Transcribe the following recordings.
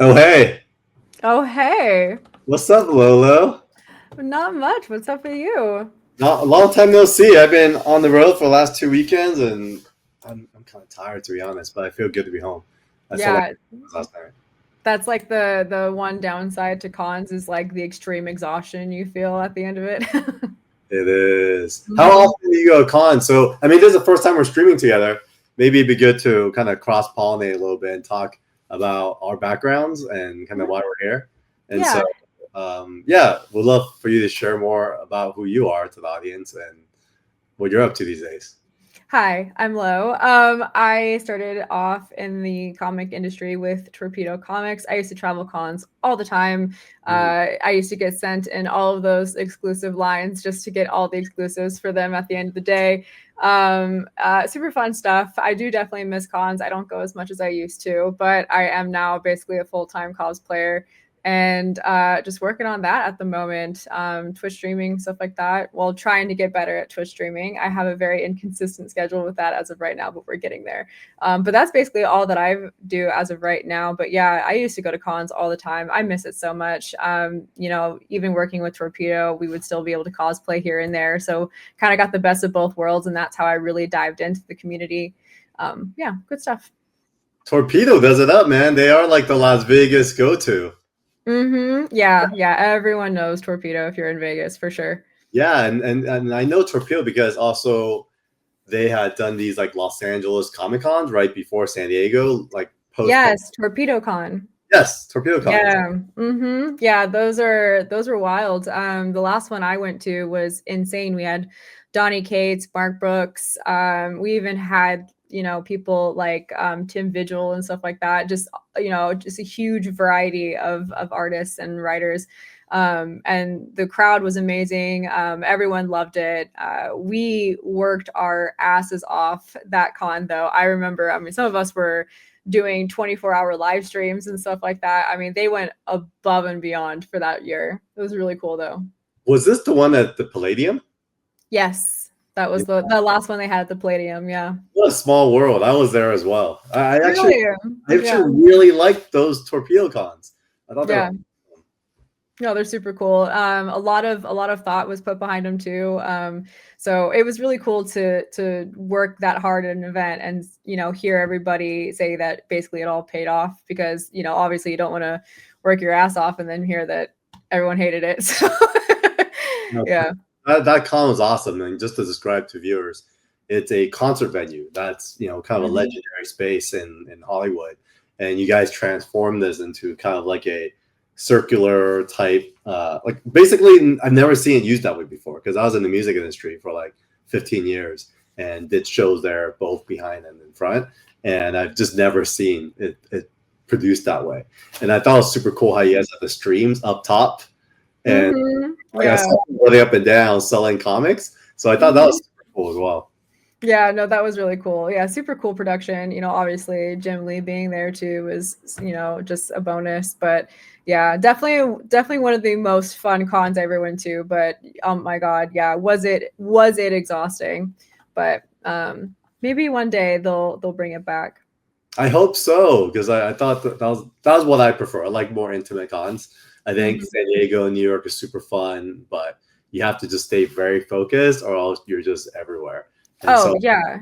Oh, hey. Oh, hey. What's up, Lolo? Not much. What's up with you? Not a long time no see. I've been on the road for the last 2 weekends, and I'm kind of tired, to be honest, but I feel good to be home. I still like Yeah, last night. that's like the one downside to cons is like the extreme exhaustion you feel at the end of it. It is. How hmm often do you go to con? So, I mean, this is the first time we're streaming together. Maybe it'd be good to kind of cross-pollinate a little bit and talk about our backgrounds and kind of why we're here. And so, Yeah. yeah, we'd love for you to share more about who you are to the audience and what you're up to these days. Hi, I'm Lo. I started off in the comic industry with Torpedo Comics. I used to travel cons all the time. I used to get sent in all of those exclusive lines just to get all the exclusives for them at the end of the day. Super fun stuff. I do definitely miss cons. I don't go as much as I used to, but I am now basically a full-time cosplayer and just working on that at the moment. Twitch streaming, stuff like that. Well, trying to get better at Twitch streaming. I have a very inconsistent schedule with that as of right now, but we're getting there. But that's basically all that I do as of right now. But yeah, I used to go to cons all the time. I miss it so much. Even working with Torpedo, we would still be able to cosplay here and there. So kind of got the best of both worlds, and that's how I really dived into the community. Yeah, good stuff. Torpedo does it up, man. They are like the Las Vegas go-to. Yeah. Everyone knows Torpedo if you're in Vegas for sure. Yeah, and I know Torpedo because also they had done these like Los Angeles Comic Cons right before San Diego, like post. Yes, Torpedo Con. Yes, Torpedo Cons. Yeah, those are wild. The last one I went to was insane. We had Donnie Cates, Mark Brooks. We even had people like Tim Vigil and stuff like that. Just just a huge variety of artists and writers. And the crowd was amazing. Everyone loved it. We worked our asses off that con, though. I remember. I mean, some of us were doing 24-hour live streams and stuff like that. I mean, they went above and beyond for that year. It was really cool, though. Was this the one at the Palladium? Yes, that was the last one they had at the Palladium. Yeah. What a small world. I was there as well. I actually Yeah. really liked those Torpedo Cons. I thought they Yeah. were. No, they're super cool. A lot of thought was put behind them too. So it was really cool to work that hard at an event and hear everybody say that basically it all paid off because obviously you don't want to work your ass off and then hear that everyone hated it. So yeah. That con was awesome. And just to describe to viewers, it's a concert venue that's kind of a legendary space in Hollywood, and you guys transformed this into kind of like a circular type, like basically I've never seen it used that way before because I was in the music industry for like 15 years and did shows there both behind and in front, and I've just never seen it produced that way. And I thought it was super cool how you guys have the streams up top and running up and down selling comics, so I thought that was super cool as well. Yeah, no, that was really cool. Yeah, super cool production. Obviously Jim Lee being there too was, just a bonus. But yeah, definitely one of the most fun cons I ever went to. But oh my God, yeah, was it exhausting? But maybe one day they'll bring it back. I hope so, because I thought that was what I prefer. I like more intimate cons. I think San Diego and New York is super fun, but you have to just stay very focused or else you're just everywhere. And yeah.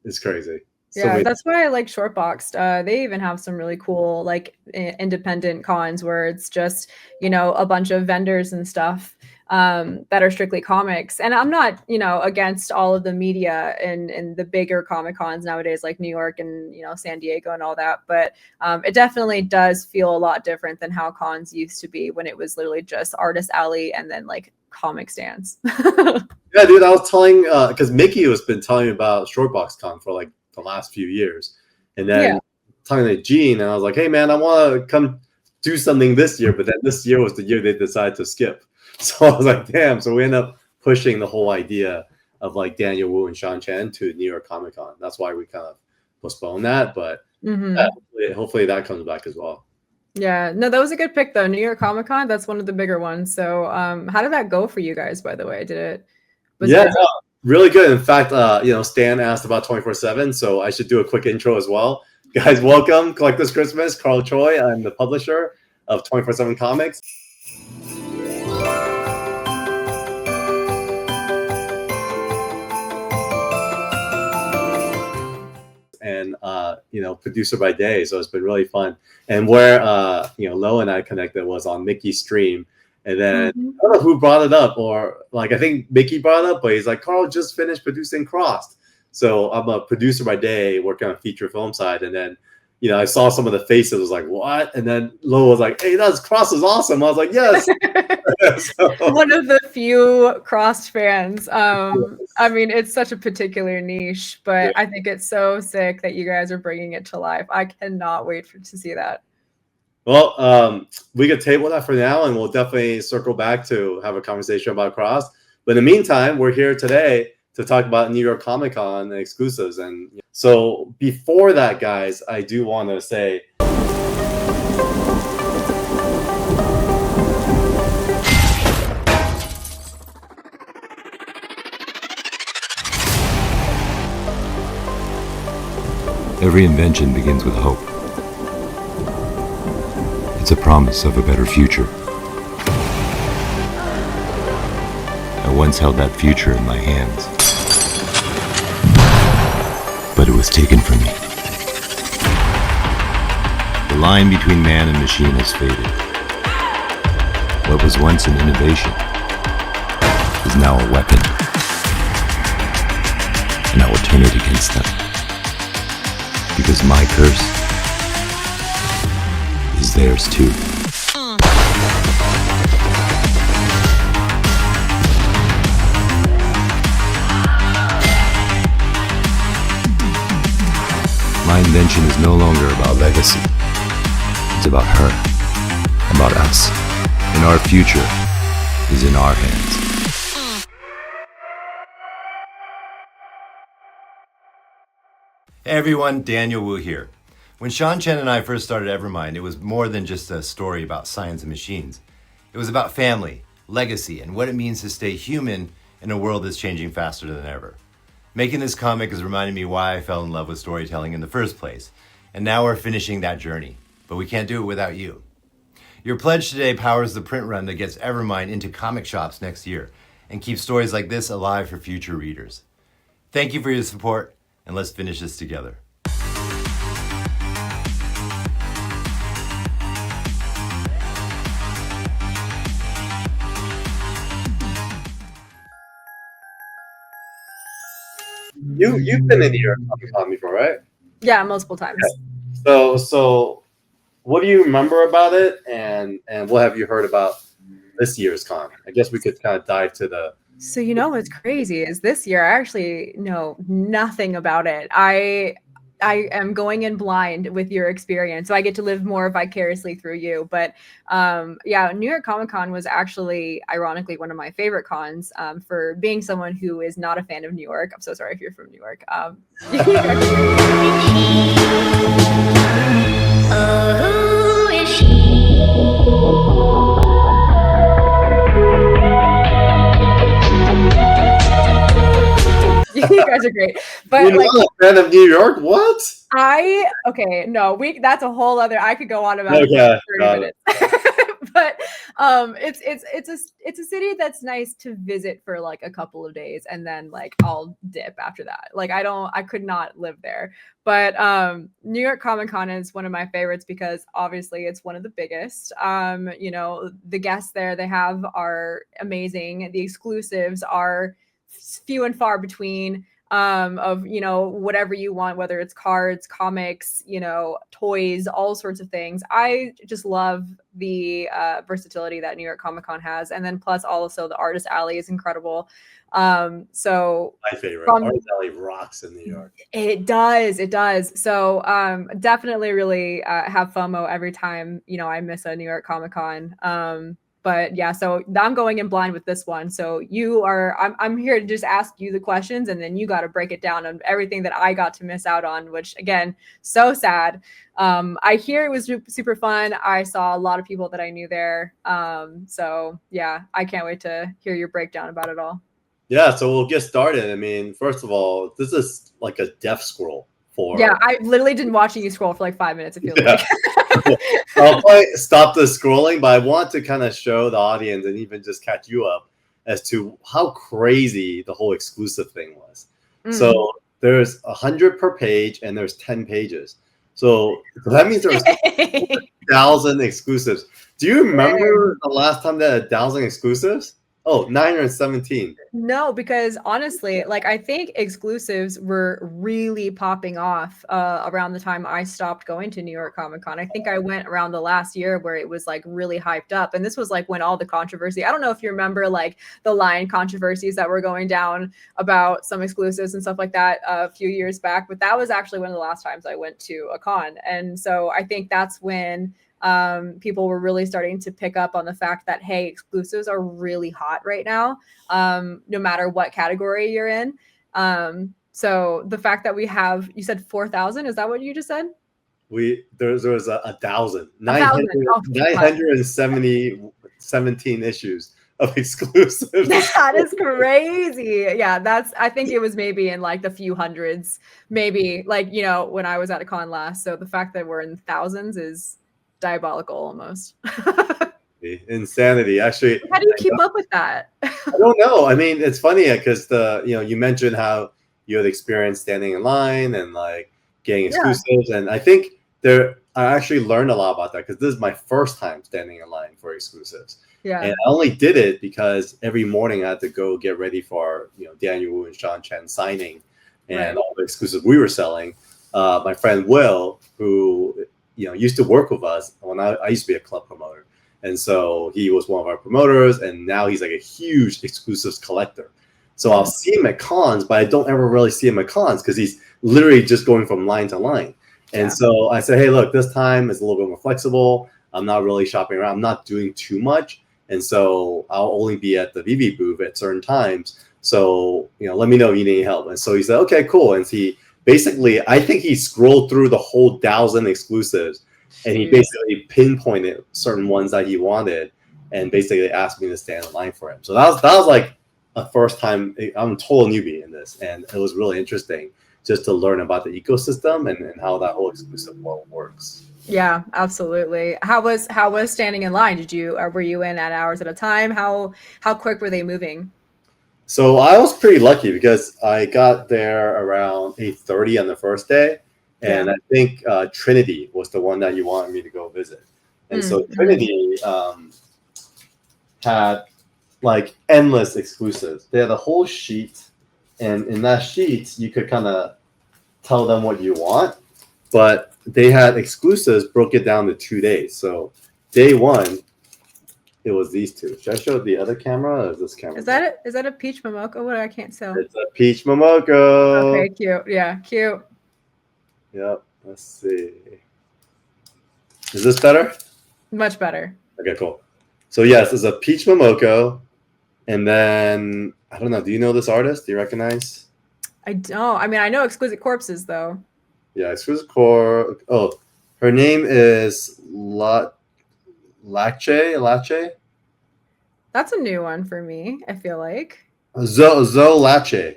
It's crazy. Yeah, that's why I like Shortboxed. They even have some really cool like independent cons where it's just, a bunch of vendors and stuff that are strictly comics. And I'm not, against all of the media in the bigger comic cons nowadays, like New York and, San Diego and all that. But it definitely does feel a lot different than how cons used to be when it was literally just Artist Alley and then like comic stands. Yeah, dude, I was telling because Mickey has been telling me about Shortbox Con for like the last few years, and then talking to Gene, and I was like, "Hey, man, I want to come do something this year," but then this year was the year they decided to skip. So I was like, "Damn!" So we ended up pushing the whole idea of like Daniel Wu and Sean Chen to New York Comic Con. That's why we kind of postponed that, but hopefully that comes back as well. Yeah, no, that was a good pick though. New York Comic Con, that's one of the bigger ones. So, how did that go for you guys? By the way, really good. In fact, Stan asked about 24/7, so I should do a quick intro as well. Guys, welcome. Collectors Christmas. Carl Choi. I'm the publisher of 24/7 Comics. And producer by day, so it's been really fun. And where Lo and I connected was on Mickey's stream, and then I don't know who brought it up, or like I think Mickey brought it up, but he's like, Carl just finished producing Crossed. So I'm a producer by day, working on feature film side, and then I saw some of the faces, was like, what? And then Lo was like, hey, that's Crossed is awesome. I was like, yes. So, one of the few Crossed fans. I mean, it's such a particular niche, but yeah. I think it's so sick that you guys are bringing it to life. I cannot wait to see that. Well, we could table that for now, and we'll definitely circle back to have a conversation about Crossed. But in the meantime, we're here today to talk about New York Comic Con exclusives. And so before that, guys, I do want to say, every invention begins with hope. It's a promise of a better future. I once held that future in my hands, but it was taken from me. The line between man and machine has faded. What was once an innovation is now a weapon, and I will turn it against them. Because my curse is theirs too. My invention is no longer about legacy. It's about her, about us, and our future is in our hands. Hey everyone, Daniel Wu here. When Sean Chen and I first started Evermind, it was more than just a story about science and machines. It was about family, legacy, and what it means to stay human in a world that's changing faster than ever. Making this comic has reminded me why I fell in love with storytelling in the first place, and now we're finishing that journey, but we can't do it without you. Your pledge today powers the print run that gets Evermind into comic shops next year and keeps stories like this alive for future readers. Thank you for your support, and let's finish this together. You've been in New York Comic Con before, right? Yeah, multiple times. Yeah. So what do you remember about it, and what have you heard about this year's con? I guess we could kind of dive to the. So what's crazy is this year I actually know nothing about it. I am going in blind with your experience, so I get to live more vicariously through you. But yeah, New York Comic Con was actually, ironically, one of my favorite cons for being someone who is not a fan of New York. I'm so sorry if you're from New York. Oh, is she? You guys are great, but you're not a fan of New York? What? That's a whole other. I could go on about it for 30 minutes. But it's a city that's nice to visit for like a couple of days, and then like I'll dip after that. Like I could not live there. But New York Comic Con is one of my favorites because obviously it's one of the biggest. The guests there they have are amazing. The exclusives are few and far between. Of whatever you want, whether it's cards, comics, toys, all sorts of things. I just love the versatility that New York Comic Con has, and then plus also the Artist Alley is incredible. So my favorite Artist Alley rocks in New York. It does. So definitely really have FOMO every time I miss a New York Comic Con. But yeah, so I'm going in blind with this one. So I'm here to just ask you the questions, and then you got to break it down on everything that I got to miss out on, which again, so sad. I hear it was super fun. I saw a lot of people that I knew there. So yeah, I can't wait to hear your breakdown about it all. Yeah, so we'll get started. I mean, first of all, this is like a death scroll for. Yeah, I literally didn't watching you scroll for like 5 minutes. It feels Yeah. like. I'll probably stop the scrolling, but I want to kind of show the audience and even just catch you up as to how crazy the whole exclusive thing was. So there's 100 per page and there's 10 pages. So that means there's 1,000 exclusives. Do you remember the last time that 1,000 exclusives? Oh, 917. No, because honestly, like I think exclusives were really popping off around the time I stopped going to New York Comic Con. I think I went around the last year where it was like really hyped up. And this was like when all the controversy, I don't know if you remember like the line controversies that were going down about some exclusives and stuff like that a few years back. But that was actually one of the last times I went to a con. And so I think that's when people were really starting to pick up on the fact that, hey, exclusives are really hot right now, no matter what category you're in. So the fact that we have, you said 4,000, is that what you just said? There was 1,000, 917 issues of exclusives. That is crazy. Yeah, I think it was maybe in like the few hundreds, maybe like, you know, when I was at a con last. So the fact that we're in thousands is diabolical almost. Insanity. Actually, how do you keep up with that? I don't know. I mean, it's funny because you mentioned how you had experience standing in line and like getting exclusives, and I think I actually learned a lot about that because this is my first time standing in line for exclusives. Yeah. And I only did it because every morning I had to go get ready for Daniel Wu and Sean Chen signing and all the exclusives we were selling. My friend Will, who used to work with us when I used to be a club promoter. And so he was one of our promoters, and now he's like a huge exclusives collector. So I'll see him at cons, but I don't ever really see him at cons because he's literally just going from line to line. And so I said, hey, look, this time is a little bit more flexible. I'm not really shopping around. I'm not doing too much. And so I'll only be at the VV booth at certain times. So, let me know if you need any help. And so he said, okay, cool. And basically, I think he scrolled through the whole 1,000 exclusives, and he basically pinpointed certain ones that he wanted, and basically asked me to stand in line for him. So that was like a first time. I'm a total newbie in this, and it was really interesting just to learn about the ecosystem and how that whole exclusive world works. Yeah, absolutely. How was standing in line? Were you in at hours at a time? How quick were they moving? So I was pretty lucky because I got there around 8:30 on the first day. And I think Trinity was the one that you wanted me to go visit. And so Trinity had like endless exclusives. They had a whole sheet. And in that sheet, you could kind of tell them what you want. But they had exclusives, broke it down to 2 days. So day one, it was these two. Should I show the other camera or is this camera? Is that a peach Momoko? What? I can't tell. It's a peach Momoko. Okay, cute. Yeah, cute. Yep. Let's see. Is this better? Much better. Okay, cool. So yes, it's a peach Momoko. And then, I don't know, do you know this artist? Do you recognize? I don't. I mean, I know Exquisite Corpses, though. Yeah, Exquisite Corpse. Oh, her name is Lache. That's a new one for me, I feel like. Lache. ZOELACCHEI.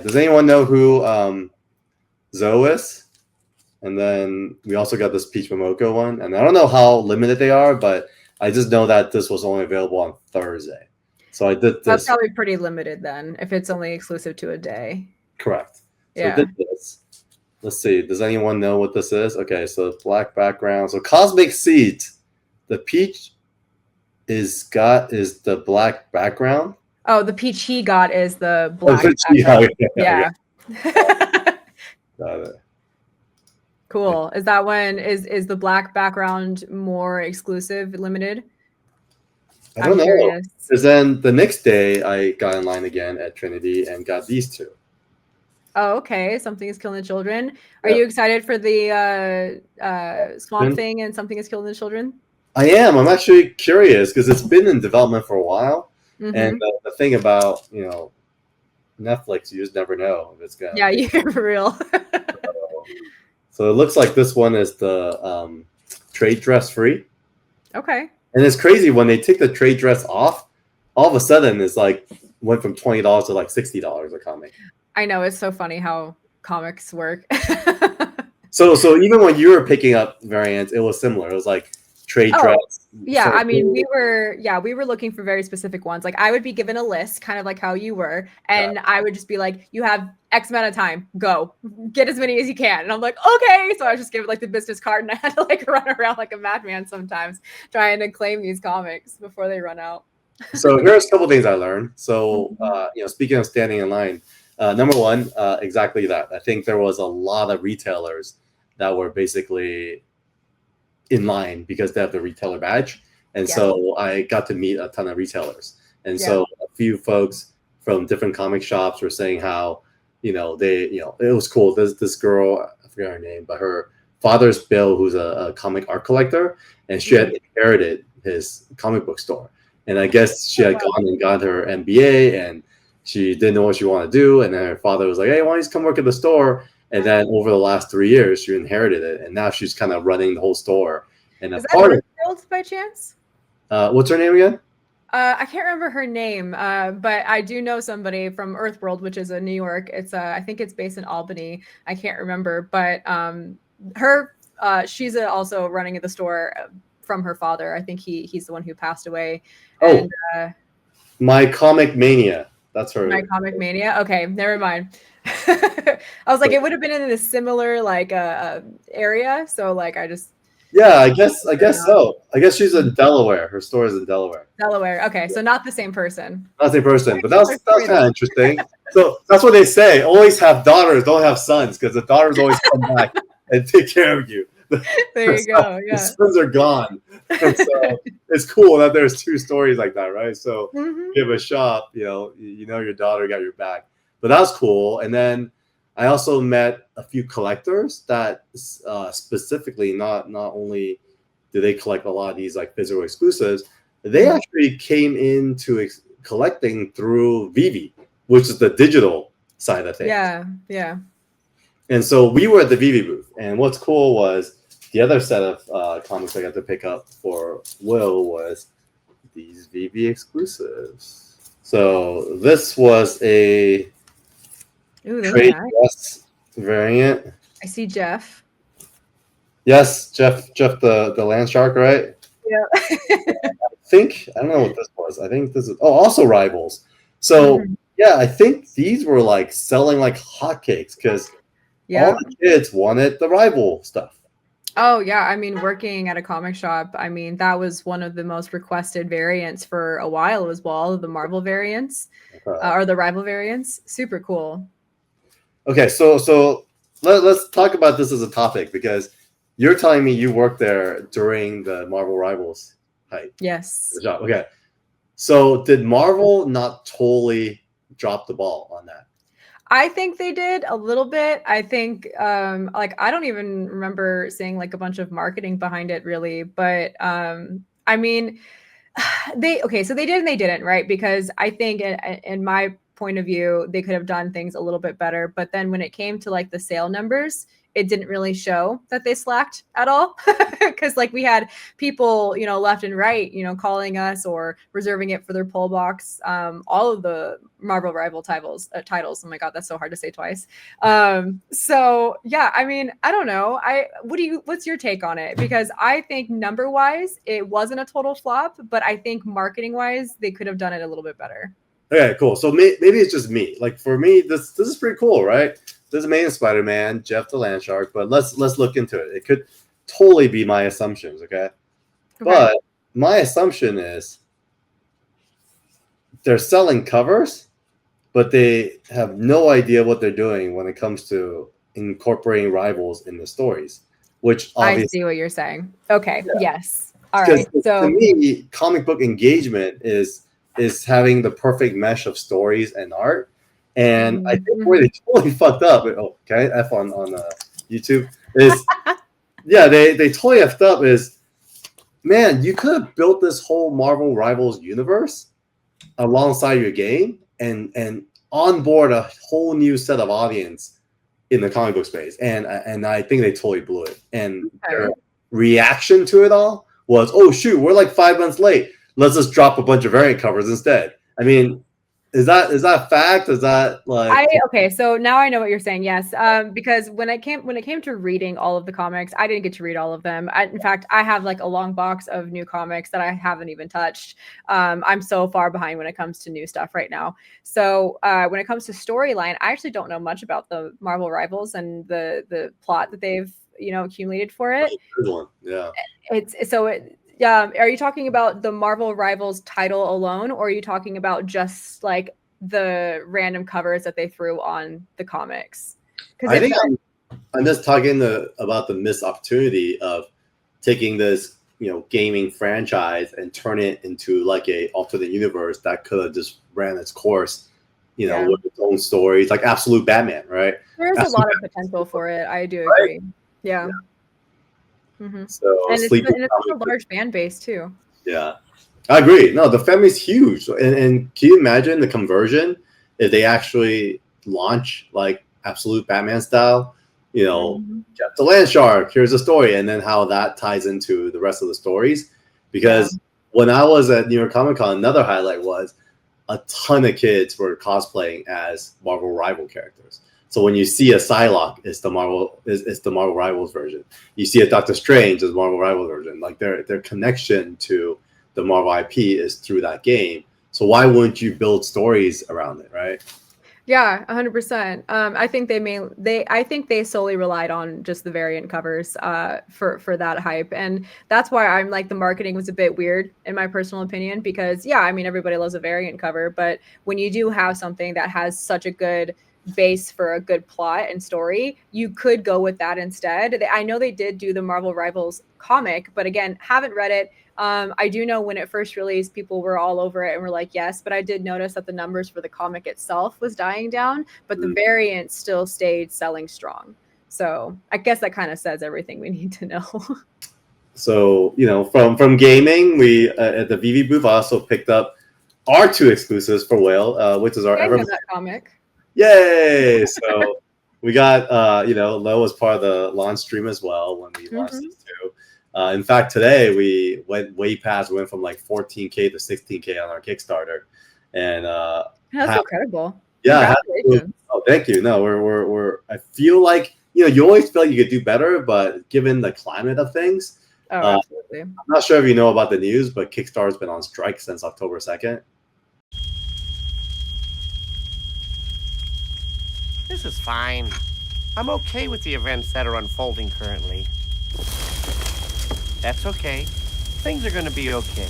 Does anyone know who Zoe is? And then we also got this Peach Momoko one. And I don't know how limited they are, but I just know that this was only available on Thursday. So I did this. That's probably pretty limited then, if it's only exclusive to a day. Correct. So yeah. I did this. Let's see. Does anyone know what this is? Okay, so black background. So Cosmic Seeds. The peach is the black background. Oh, the peach he got is the black. Yeah. Got it. Cool. Is that one is the black background more exclusive, limited? I don't know. Because then the next day I got in line again at Trinity and got these two. Oh, okay. Something is Killing the Children. Are you excited for the Swamp Thing and Something is Killing the Children? I am. I'm actually curious because it's been in development for a while. Mm-hmm. And the thing about, Netflix, you just never know if it's going to. Yeah, you're real. So it looks like this one is the trade dress free. Okay. And it's crazy when they take the trade dress off, all of a sudden it's like went from $20 to like $60 a comic. I know, it's so funny how comics work. So even when you were picking up variants, it was similar. It was like trade dress. Yeah, I mean, we were looking for very specific ones. Like I would be given a list, kind of like how you were, and I would just be like, you have X amount of time, go get as many as you can. And I'm like, okay. So I was just given like the business card, and I had to like run around like a madman sometimes trying to claim these comics before they run out. So here's a couple things I learned. So speaking of standing in line, number one, exactly that. I think there was a lot of retailers that were basically in line because they have the retailer badge. And so I got to meet a ton of retailers. And so a few folks from different comic shops were saying how, it was cool. This girl, I forget her name, but her father's Bill, who's a comic art collector, and she had inherited his comic book store. And I guess she had gone and got her MBA, and she didn't know what she wanted to do. And then her father was like, hey, why don't you just come work at the store? And then over the last 3 years, she inherited it. And now she's kind of running the whole store. And is that Earthworld by chance? What's her name again? I can't remember her name, but I do know somebody from Earthworld, which is in New York. It's I think it's based in Albany. I can't remember, but she's also running at the store from her father. I think he's the one who passed away. Oh, and, My Comic Mania. That's her. My Comic Mania. Okay, never mind. I was like, it would have been in a similar like area. So like, I just. Yeah, I guess so. I guess she's in Delaware. Her store is in Delaware. Delaware. Okay, so not the same person. Not the same person, but that was kind of interesting. So that's what they say. Always have daughters, don't have sons, because the daughters always come back and take care of you. There you go. Yeah. The sons are gone. And so it's cool that there's two stories like that, right? So you have a shop, you know your daughter got your back. But that was cool. And then I also met a few collectors that specifically not only do they collect a lot of these like physical exclusives, they actually came into collecting through Vivi, which is the digital side of things. Yeah. And so we were at the Vivi booth, and what's cool was the other set of comics I got to pick up for Will was these Vivi exclusives. So this was a trade dress variant. I see Jeff. Yes, Jeff the land shark, right? Yeah. I don't know what this was. I think this is also Rivals. So yeah, I think these were like selling like hotcakes because all the kids wanted the Rival stuff. Oh yeah, I mean, working at a comic shop, I mean, that was one of the most requested variants for a while as well, the Marvel variants or the Rival variants. Super cool. Okay, so let's talk about this as a topic because you're telling me you worked there during the Marvel Rivals hype. Yes. Okay. So did Marvel not totally drop the ball on that? I think they did a little bit. I think like I don't even remember seeing like a bunch of marketing behind it really, but I mean so they did and they didn't, right? Because I think in my point of view, they could have done things a little bit better. But then when it came to like the sale numbers, it didn't really show that they slacked at all. Because like we had people, left and right, calling us or reserving it for their pull box. All of the Marvel Rival titles. Oh my God, that's so hard to say twice. So yeah, I mean, I don't know. What's your take on it? Because I think number wise, it wasn't a total flop, but I think marketing wise, they could have done it a little bit better. Okay, cool. So maybe it's just me. Like for me, this is pretty cool, right? This is Amazing Spider-Man, Jeff the Land Shark, but let's look into it. It could totally be my assumptions, okay? But my assumption is they're selling covers, but they have no idea what they're doing when it comes to incorporating Rivals in the stories, which obviously I see what you're saying. Okay, yes. All right. So to me, comic book engagement is having the perfect mesh of stories and art. And I think where they totally fucked up, F on YouTube, is, they totally effed up is, man, you could have built this whole Marvel Rivals universe alongside your game and onboard a whole new set of audience in the comic book space. And I think they totally blew it. And their reaction to it all was, oh, shoot, we're like 5 months late. Let's just drop a bunch of variant covers instead. I mean, Is that fact? Is that like Okay, so now I know what you're saying. Yes, because when it came to reading all of the comics, I didn't get to read all of them. In fact, I have like a long box of new comics that I haven't even touched. I'm so far behind when it comes to new stuff right now. So when it comes to storyline, I actually don't know much about the Marvel Rivals and the plot that they've accumulated for it. good one? Yeah. Are you talking about the Marvel Rivals title alone, or are you talking about just like the random covers that they threw on the comics? I think I'm just talking about the missed opportunity of taking this gaming franchise and turn it into like a alternate universe that could have just ran its course, with its own stories, like Absolute Batman, right? There is a lot of potential for it. I do agree. Yeah. Mm-hmm. So and it's a large fan base too. Yeah, I agree. No, the family's huge, and can you imagine the conversion if they actually launch like Absolute Batman style? Jeff the Land Shark. Here's a story, and then how that ties into the rest of the stories. Because when I was at New York Comic Con, another highlight was a ton of kids were cosplaying as Marvel Rival characters. So when you see a Psylocke, it's the Marvel Rivals version. You see a Doctor Strange as Marvel Rivals version. Like their connection to the Marvel IP is through that game. So why wouldn't you build stories around it, right? Yeah, 100%. I think they solely relied on just the variant covers for that hype, and that's why I'm like the marketing was a bit weird in my personal opinion, because I mean everybody loves a variant cover, but when you do have something that has such a good base for a good plot and story, you could go with that instead. I know they did do the Marvel Rivals comic, but again, haven't read it. I do know when it first released, people were all over it and were like, yes, but I did notice that the numbers for the comic itself was dying down, but the variant still stayed selling strong. So I guess that kind of says everything we need to know. So, from gaming, we at the VV booth also picked up our 2 exclusives for Whale, which is our that comic. Yay! So we got Lo was part of the launch stream as well when we launched these 2. In fact, today we went way past. We went from like 14K to 16K on our Kickstarter, and that's incredible. Yeah, oh, thank you. No, we're. I feel like you always feel like you could do better, but given the climate of things, absolutely. I'm not sure if you know about the news, but Kickstarter's been on strike since October 2nd. This is fine. I'm okay with the events that are unfolding currently. That's okay. Things are going to be okay.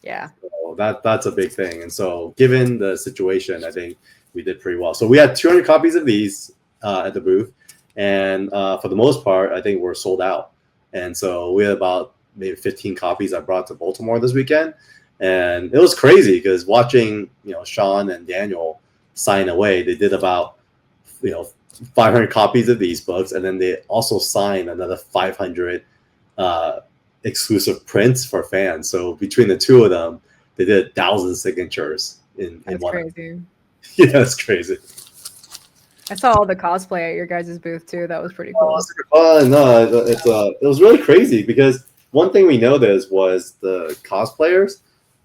Yeah. So that's a big thing. And so given the situation, I think we did pretty well. So we had 200 copies of these at the booth. And for the most part, I think we're sold out. And so we had about maybe 15 copies I brought to Baltimore this weekend. And it was crazy because watching, Sean and Daniel sign away, they did about 500 copies of these books, and then they also signed another 500 exclusive prints for fans. So between the 2 of them, they did 1,000 signatures in one. Crazy. Yeah, that's crazy. I saw all the cosplay at your guys' booth too. That was pretty cool. No, it was really crazy because one thing we noticed was the cosplayers.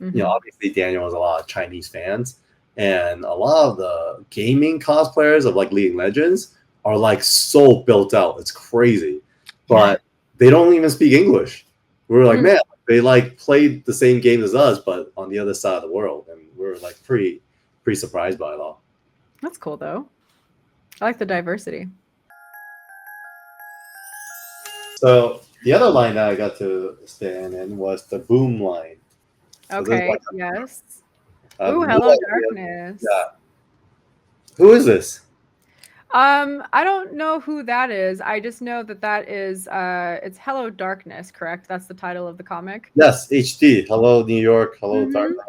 Obviously Daniel has a lot of Chinese fans. And a lot of the gaming cosplayers of like League of Legends are like so built out. It's crazy. But they don't even speak English. We were like, man, they like played the same game as us, but on the other side of the world. And we were like pretty surprised by it all. That's cool though. I like the diversity. So the other line that I got to stand in was the Boom line. Okay, yes. Ooh, Hello Darkness. Yeah. Who is this? I don't know who that is. I just know that is it's Hello Darkness, correct? That's the title of the comic. Yes, HD. Hello New York. Hello Darkness.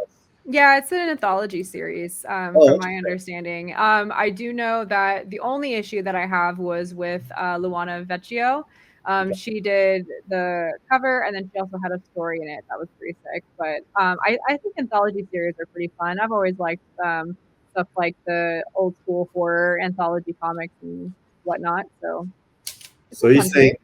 Yeah, it's an anthology series, from my understanding. I do know that the only issue that I have was with Luana Vecchio. She did the cover, and then she also had a story in it that was pretty sick. But I think anthology series are pretty fun. I've always liked stuff like the old school horror anthology comics and whatnot. So you say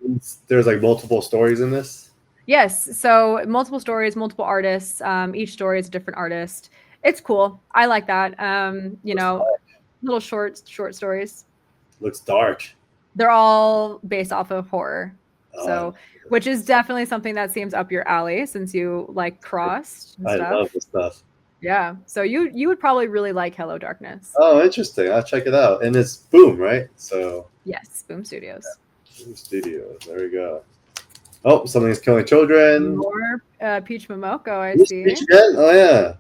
there's like multiple stories in this? Yes. So multiple stories, multiple artists. Each story is a different artist. It's cool. I like that. You know, little short stories. Looks dark. They're all based off of horror. Oh, So, which is definitely something that seems up your alley since you like Crossed and I stuff. love this stuff. Yeah. So you would probably really like Hello Darkness. Oh, interesting. I'll check it out. And it's Boom, right? So Yes, Boom Studios. Boom Studios. There we go. Oh, something's killing children. More Peach Momoko, I Peach see. again? Oh yeah.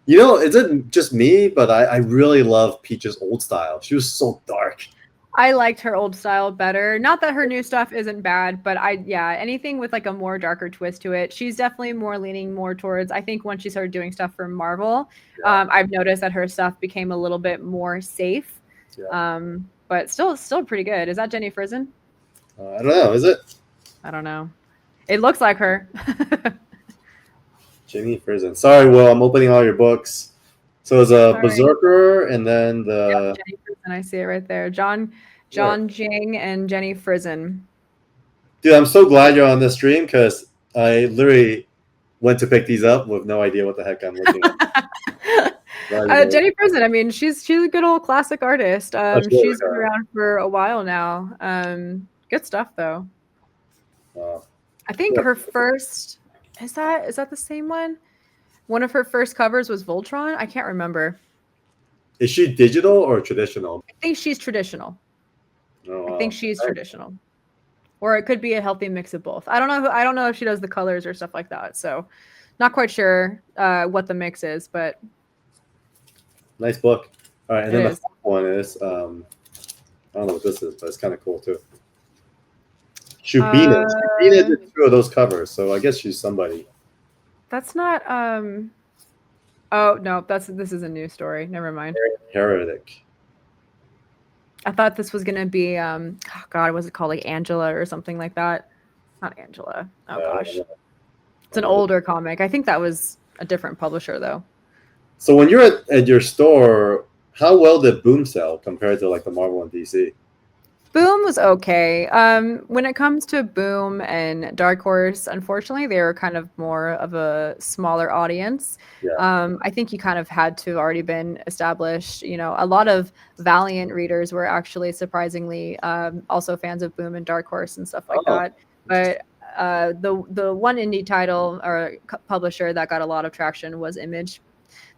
You know, is it just me? But I really love Peach's old style. She was so dark. I liked her old style better. Not that her new stuff isn't bad, but anything with like a more darker twist to it. She's definitely more leaning more towards, I think once she started doing stuff for Marvel, I've noticed that her stuff became a little bit more safe. Yeah. But still pretty good. Is that Jenny Frizen? I don't know. Is it? I don't know. It looks like her. Jenny Frizen. Sorry, Will. I'm opening all your books. So it's a Sorry. Berserker and then the Jenny Frizen, I see it right there. John Jing and Jenny Frizen. Dude, I'm so glad you're on this stream because I literally went to pick these up with no idea what the heck I'm looking at. Jenny Frizen, I mean, she's a good old classic artist. She's been around for a while now. Good stuff though. I think her first is that the same one? One of her first covers was Voltron. I can't remember. Is she digital or traditional? I think she's traditional. Oh, I think she's traditional, or it could be a healthy mix of both. I don't know. I don't know if she does the colors or stuff like that. So, not quite sure what the mix is, but nice book. All right, and then the is. one is I don't know what this is, but it's kind of cool too. Shubina. Shubina did 2 of those covers, so I guess she's somebody. That's not. Oh no, this is a new story. Never mind. Heretic. I thought this was gonna be oh god, was it called like Angela or something like that? Not Angela. Oh gosh. It's an older comic. I think that was a different publisher though. So when you're at your store, how well did Boom sell compared to like the Marvel and DC? Boom was okay. When it comes to Boom and Dark Horse, unfortunately, they were kind of more of a smaller audience. Yeah. I think you kind of had to have already been established. You know, a lot of Valiant readers were actually surprisingly also fans of Boom and Dark Horse and stuff like that. But the one indie title or publisher that got a lot of traction was Image.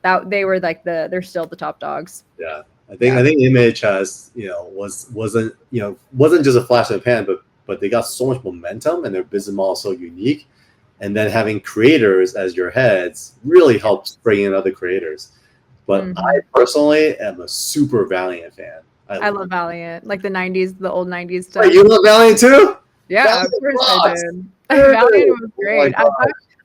That they were like they're still the top dogs. Yeah. I think Image has, wasn't just a flash in the pan, but they got so much momentum and their business model is so unique. And then having creators as your heads really helps bring in other creators. But I personally am a super Valiant fan. I love Valiant, like the old 90s stuff. Wait, you love Valiant too? Yeah, of course I did. Valiant was great.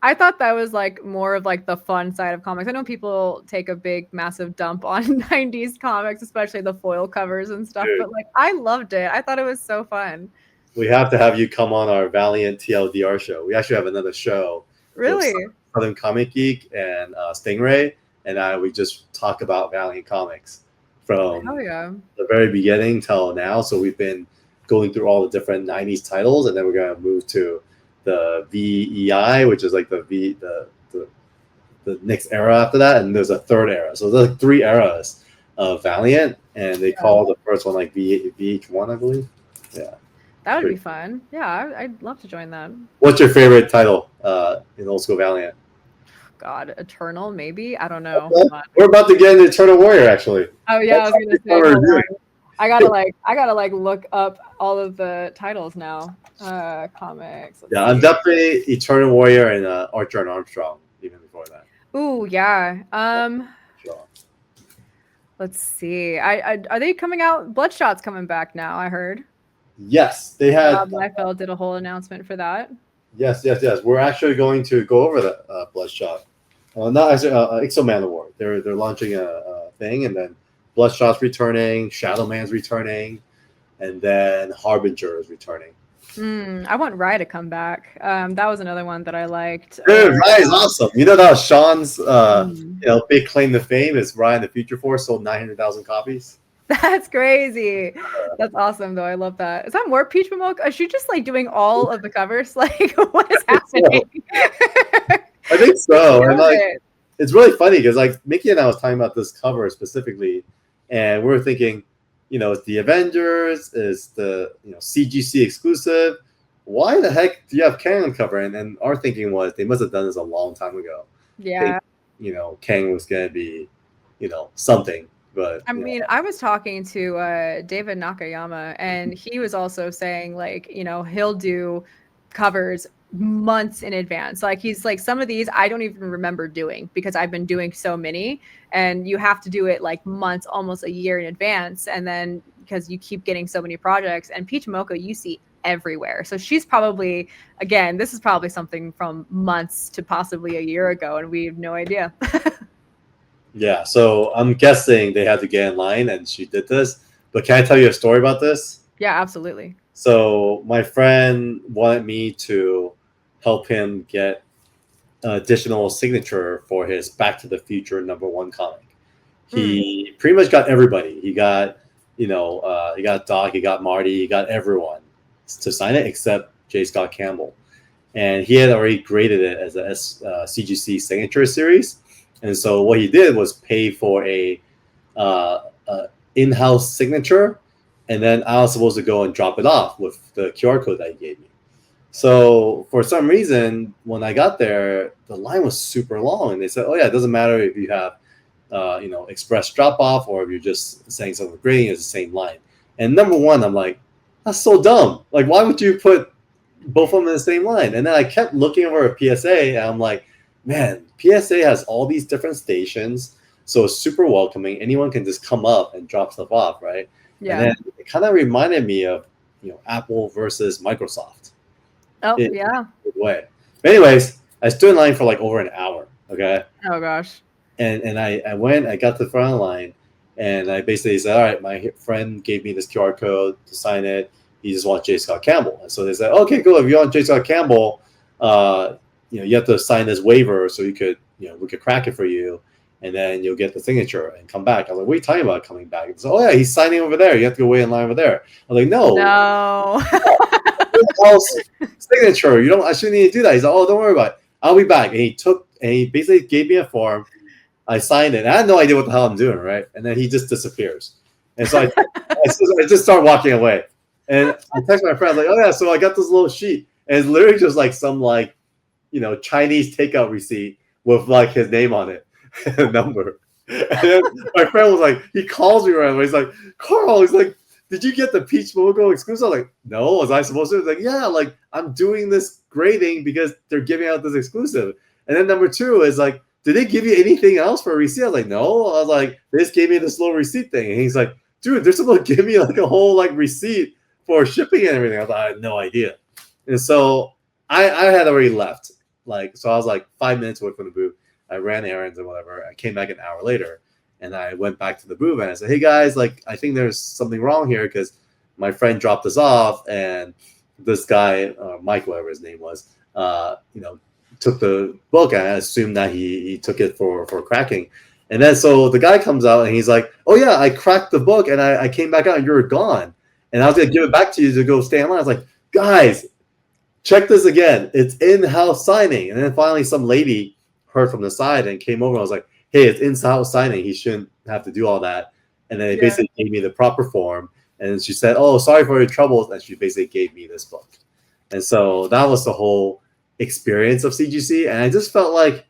I thought that was like more of like the fun side of comics. I know people take a big, massive dump on 90s comics, especially the foil covers and stuff. Dude. But like, I loved it. I thought it was so fun. We have to have you come on our Valiant TLDR show. We actually have another show. Really? Southern Comic Geek and Stingray, and we just talk about Valiant comics from the very beginning till now. So we've been going through all the different 90s titles, and then we're going to move to the VEI, which is like the next era after that, and there's a third era. So there's like 3 eras of Valiant, and they call the first one like VH1, I believe. Yeah, that would be fun. Yeah, I'd love to join that. What's your favorite title in old school Valiant? God, Eternal, maybe. I don't know. We're about to get into Eternal Warrior, actually. Oh yeah, I was gonna say. I gotta look up all of the titles now. Comics. Yeah, I'm definitely Eternal Warrior and Archer and Armstrong even before that. Ooh, yeah. Let's see. Are they coming out? Bloodshot's coming back now, I heard. Yes, they had. Rob Liefeld did a whole announcement for that. Yes. We're actually going to go over the Bloodshot. Not actually Ixoman Award. They're launching a thing, and then Bloodshot's returning, Shadowman's returning, and then Harbinger is returning. I want Rye to come back. That was another one that I liked. Dude, Rye is awesome. You know that Sean's big claim to fame is Rye in the Future Force sold 900,000 copies. That's crazy. That's awesome, though. I love that. Is that more Peach Momoko? Is she just like doing all of the covers? Like, what is happening? I think so. And like, it's really funny because like Mickey and I was talking about this cover specifically, and we were thinking, it's the Avengers, is the CGC exclusive. Why the heck do you have Kang on cover? And then our thinking was they must have done this a long time ago. Yeah. Kang was gonna be, something. But I mean, I was talking to David Nakayama, and he was also saying like, he'll do covers months in advance. Like he's like, some of these I don't even remember doing because I've been doing so many, and you have to do it like months, almost a year in advance. And then because you keep getting so many projects, and Peach Mocha you see everywhere. So she's probably, again, this is probably something from months to possibly a year ago, and we have no idea. Yeah, so I'm guessing they had to get in line, and she did this. But can I tell you a story about this? Yeah, absolutely. So my friend wanted me to help him get an additional signature for his Back to the Future #1 comic. He pretty much got everybody. He got, he got Doc, he got Marty, he got everyone to sign it except J. Scott Campbell. And he had already graded it as a CGC signature series. And so what he did was pay for a in-house signature, and then I was supposed to go and drop it off with the QR code that he gave me. So for some reason, when I got there, the line was super long, and they said, "Oh yeah, it doesn't matter if you have, express drop off or if you're just saying something grading, it's the same line." And number one, I'm like, that's so dumb. Like, why would you put both of them in the same line? And then I kept looking over at PSA, and I'm like, man, PSA has all these different stations, so it's super welcoming. Anyone can just come up and drop stuff off, right? Yeah. And then it kind of reminded me of, Apple versus Microsoft. Oh, in yeah. a good way. But anyways, I stood in line for like over an hour, okay? Oh, gosh. And I went, I got to the front of the line, and I basically said, all right, my friend gave me this QR code to sign it. He just wants J. Scott Campbell. And so they said, okay, cool. If you want J. Scott Campbell, you have to sign this waiver so you could, we could crack it for you, and then you'll get the signature and come back. I was like, what are you talking about coming back? And so, oh yeah, he's signing over there. You have to go wait in line over there. I was like, no. Signature. I shouldn't need to do that. He's like, oh, don't worry about it. I'll be back. And he basically gave me a form. I signed it. And I had no idea what the hell I'm doing, right? And then he just disappears. And so I just start walking away. And I text my friend, like, oh yeah, so I got this little sheet. And it's literally just like some Chinese takeout receipt with like his name on it, and a number. And then my friend was like, he calls me right away. He's like, Carl, he's like, did you get the Peach Logo exclusive? I was like, no, was I supposed to? He's like, yeah, like I'm doing this grading because they're giving out this exclusive. And then number two is like, did they give you anything else for a receipt? I was like, no. I was like, they just gave me this little receipt thing. And he's like, dude, they're supposed to give me like a whole like receipt for shipping and everything. I thought I had no idea. And so I had already left. So I was like 5 minutes away from the booth. I ran errands and whatever. I came back an hour later, and I went back to the booth and I said, hey guys, like I think there's something wrong here because my friend dropped this off, and this guy, Mike, whatever his name was, took the book, and I assumed that he took it for cracking. And then so the guy comes out and he's like, oh yeah, I cracked the book and I came back out and you were gone. And I was gonna give it back to you to go stay in line. I was like, guys, check this again. It's in-house signing. And then finally some lady heard from the side and came over. I was like, hey, it's in-house signing. He shouldn't have to do all that. And then they basically gave me the proper form. And she said, oh, sorry for your troubles. And she basically gave me this book. And so that was the whole experience of CGC. And I just felt like,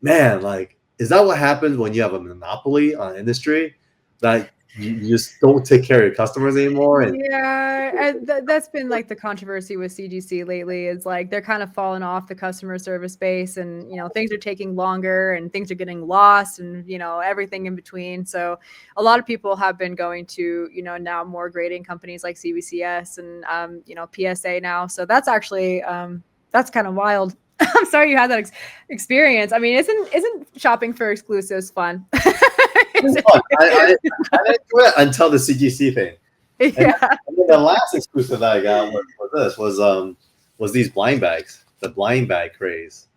man, like, is that what happens when you have a monopoly on industry? That you just don't take care of your customers anymore? And that's been like the controversy with CGC lately, is like they're kind of falling off the customer service base, and things are taking longer and things are getting lost, and everything in between. So a lot of people have been going to now more grading companies like CBCS and PSA now. So that's actually that's kind of wild. I'm sorry you had that experience. I mean, isn't shopping for exclusives fun? It's fun. I didn't do it until the CGC thing. Yeah. And then the last exclusive that I got was these blind bags, the blind bag craze.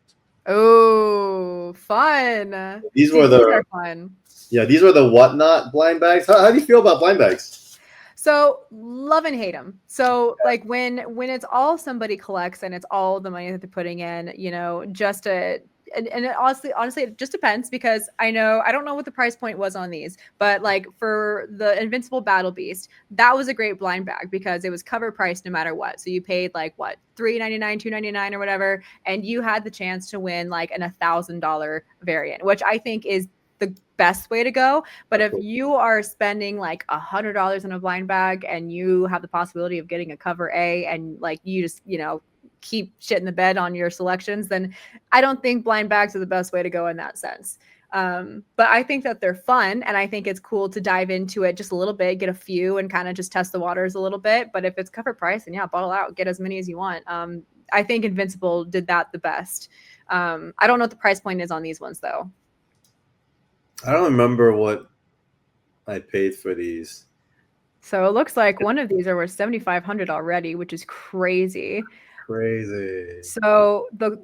Oh, fun! These are fun. Yeah, these were the Whatnot blind bags. How do you feel about blind bags? So love and hate them. So when it's all somebody collects and it's all the money that they're putting in, just to and honestly, it just depends, because I don't know what the price point was on these, but like for the Invincible Battle Beast, that was a great blind bag because it was cover price no matter what. So you paid like what, $3.99, $2.99 or whatever, and you had the chance to win like an $1,000 variant, which I think is the best way to go. But if you are spending like $100 on a blind bag and you have the possibility of getting a cover A, and like you just, keep shit in the bed on your selections, then I don't think blind bags are the best way to go in that sense. But I think that they're fun, and I think it's cool to dive into it just a little bit, get a few, and kind of just test the waters a little bit. But if it's cover price, then yeah, bottle out, get as many as you want. I think Invincible did that the best. I don't know what the price point is on these ones though. I don't remember what I paid for these. So it looks like one of these are worth $7,500 already, which is crazy. So the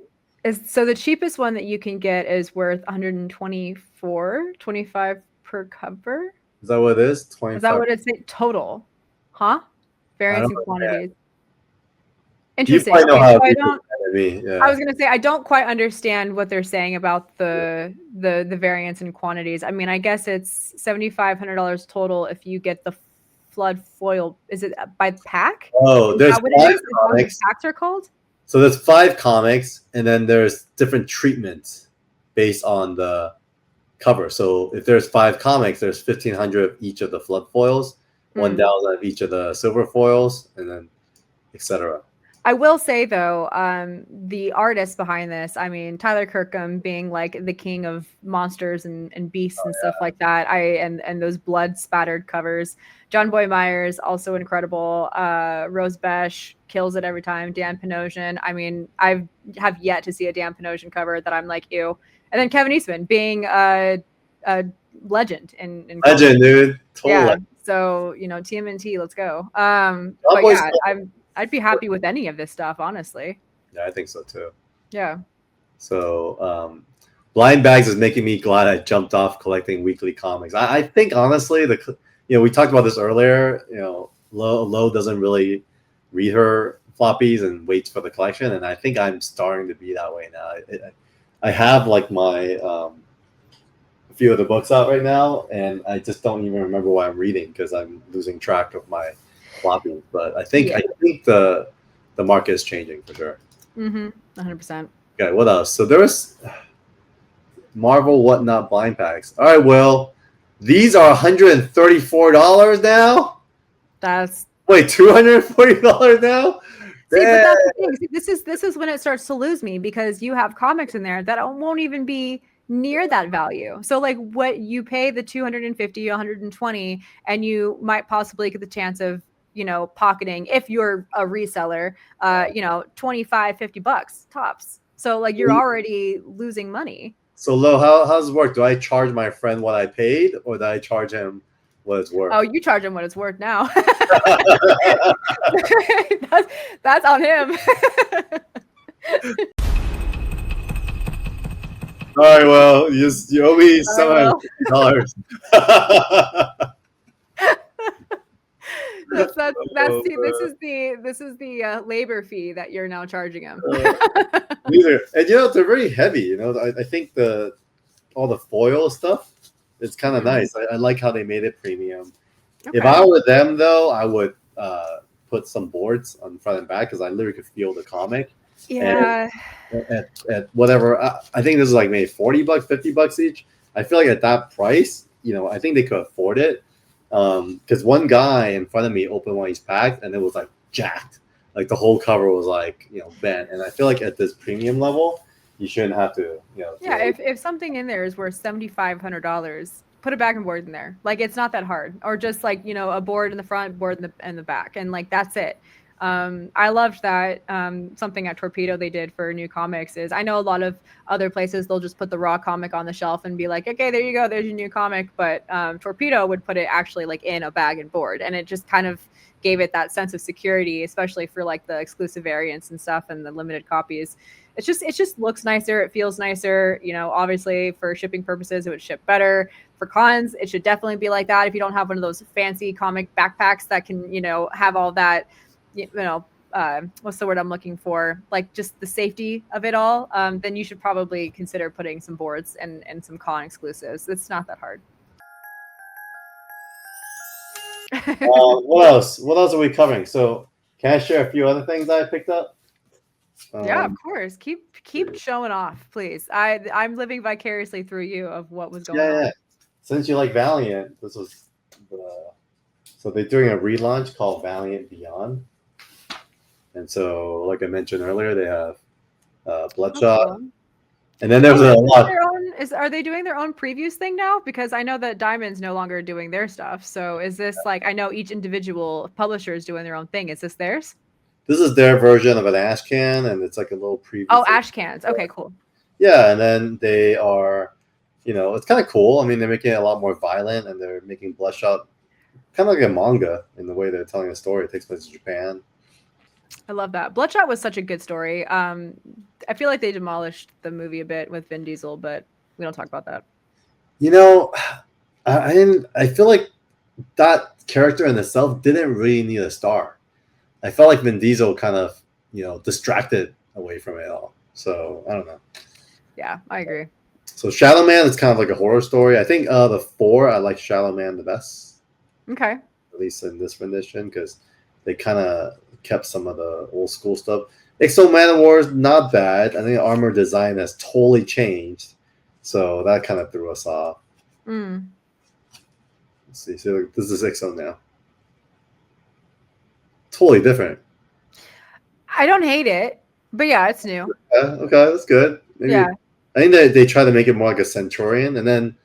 cheapest one that you can get is worth $124.25 per cover. Is that what it is? 25. Is that what it's total? Huh? Variance and quantities. Interesting. You know Okay, how so I was gonna say I don't quite understand what they're saying about the variance and quantities. I mean, I guess it's $7,500 total if you get the flood foil. Is it by pack? Oh, there's 5 comics. Packs are called? So there's 5 comics, and then there's different treatments based on the cover. So if there's 5 comics, there's 1,500 of each of the flood foils, 1,000 of each of the silver foils, and then etc. I will say though, the artist behind this, I mean, Tyler Kirkham being like the king of monsters and beasts and stuff like that. And those blood spattered covers. John Boy Myers, also incredible. Rose Besh kills it every time. Dan Panosian. I mean, I have yet to see a Dan Panosian cover that I'm like, ew. And then Kevin Eastman being a legend in legend, dude. Totally. Yeah. So, TMNT, let's go. But yeah, I'd be happy with any of this stuff, honestly. Yeah, I think so too. Yeah. So blind bags is making me glad I jumped off collecting weekly comics. I think honestly, we talked about this earlier. Lo doesn't really read her floppies and waits for the collection, and I think I'm starting to be that way now. I have like my a few of the books out right now, and I just don't even remember what I'm reading because I'm losing track of my floppy. But I think the market is changing for sure. 100%. Okay, what else? So there was Marvel Whatnot blind packs. All right, Will, these are $134 now. Wait, $240 now. See, but that's the thing. See, this is when it starts to lose me, because you have comics in there that won't even be near that value. So like what you pay the $250, $120, and you might possibly get the chance of pocketing, if you're a reseller, $25, $50 tops. So like you're already losing money. So Lo, how does it work? Do I charge my friend what I paid, or do I charge him what it's worth? Oh, you charge him what it's worth now. that's on him. All right, well, you owe me $750. This is the labor fee that you're now charging him. And they're very heavy. I think all the foil stuff is kind of nice. I like how they made it premium. Okay. If I were them though, I would put some boards on front and back, because I literally could feel the comic. Yeah. And at whatever, I think this is like maybe $40, $50 each. I feel like at that price, I think they could afford it. Because one guy in front of me opened one of these packs, and it was like jacked. Like the whole cover was like, bent. And I feel like at this premium level, you shouldn't have to, Yeah, if something in there is worth $7,500, put a back and board in there. Like it's not that hard. Or just like, a board in the front, board in the back, and like that's it. I loved that. Something at Torpedo they did for new comics is, I know a lot of other places they'll just put the raw comic on the shelf and be like, okay, there you go, there's your new comic. But Torpedo would put it actually like in a bag and board, and it just kind of gave it that sense of security, especially for like the exclusive variants and stuff and the limited copies. It just looks nicer. It feels nicer. Obviously for shipping purposes, it would ship better. For cons, it should definitely be like that. If you don't have one of those fancy comic backpacks that can, have all that, what's the word I'm looking for? Like just the safety of it all, then you should probably consider putting some boards and some con exclusives. It's not that hard. What else? What else are we covering? So, can I share a few other things that I picked up? Yeah, of course. Keep showing off, please. I'm living vicariously through you of what was going on. Yeah. Since you like Valiant, this was so they're doing a relaunch called Valiant Beyond, and so like I mentioned earlier, they have Bloodshot, Cool. and then there's a lot. Are they doing their own previews thing now? Because I know that Diamond's no longer doing their stuff. So is this like, I know each individual publisher is doing their own thing. Is this theirs? This is their version of an ash can, and it's like a little preview. Oh, ash cans. Okay, cool. Yeah, and then they are, it's kind of cool. I mean, they're making it a lot more violent, and they're making Bloodshot kind of like a manga in the way they're telling a story. It takes place in Japan. I love that. Bloodshot was such a good story. I feel like they demolished the movie a bit with Vin Diesel, but we don't talk about that. I feel like that character in itself didn't really need a star. I felt like Vin Diesel kind of, distracted away from it all. So I don't know. Yeah, I agree. So Shadow Man is kind of like a horror story. I think the 4, I like Shadow Man the best. Okay. At least in this rendition, because they kind of kept some of the old school stuff. Exo Man of War is not bad. I think the armor design has totally changed. So that kind of threw us off. Let's see. So this is Exo now. Totally different. I don't hate it, but yeah, it's new. Okay, that's good. Maybe, yeah. I think they try to make it more like a Centurion, and then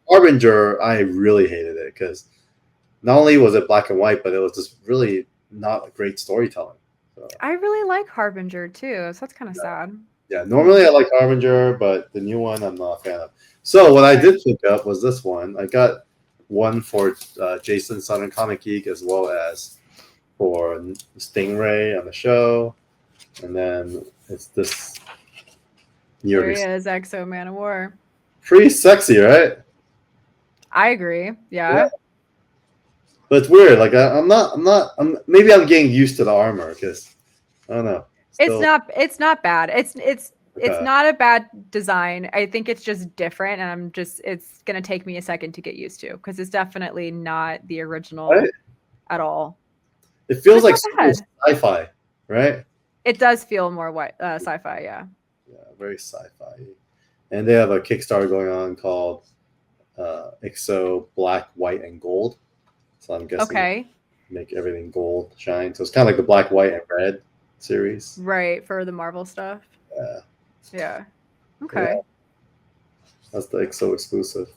Harbinger, I really hated it because not only was it black and white, but it was just really not a great storytelling. So, I really like Harbinger too, so that's kind of sad. Yeah, normally I like Harbinger, but the new one I'm not a fan of. So what I did pick up was this one. I got one for Jason Southern Comic Geek as well as for Stingray on the show, and then it's this. There he is, Exo Man of War. Pretty sexy, right? I agree. Yeah. But it's weird. Like maybe I'm getting used to the armor because I don't know. It's not bad. It's not a bad design. I think it's just different, and it's gonna take me a second to get used to because it's definitely not the original at all. It feels like sci-fi, right? It does feel more sci-fi, yeah. Yeah, very sci-fi. And they have a Kickstarter going on called Exo Black, White, and Gold. So I'm guessing make everything gold shine. So it's kind of like the Black, White, and Red series. Right, for the Marvel stuff. Yeah. Yeah. Okay. Yeah. That's the Exo exclusive.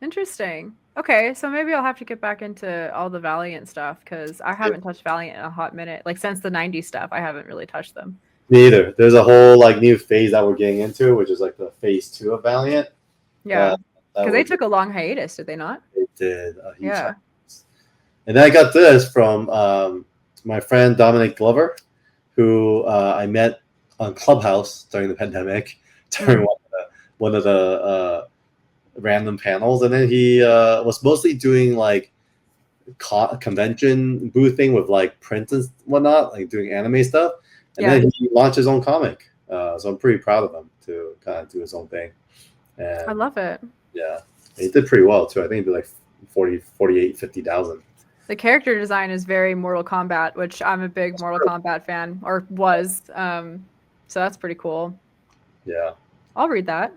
Interesting. Okay, so maybe I'll have to get back into all the Valiant stuff because I haven't touched Valiant in a hot minute. Like since the 90s stuff, I haven't really touched them. Me either. There's a whole new phase that we're getting into, which is like the phase 2 of Valiant. Yeah. Because they took a long hiatus, did they not? They did. Yeah. And then I got this from my friend Dominic Glover, who I met on Clubhouse during the pandemic, during one of the random panels, and then he was mostly doing convention boothing with print and whatnot, like doing anime stuff, and then he launched his own comic. So I'm pretty proud of him to kind of do his own thing. And I love it. Yeah, he did pretty well too. I think he did 50,000. The character design is very Mortal Kombat, which I'm a big Mortal Kombat fan, or was. So that's pretty cool. Yeah. I'll read that.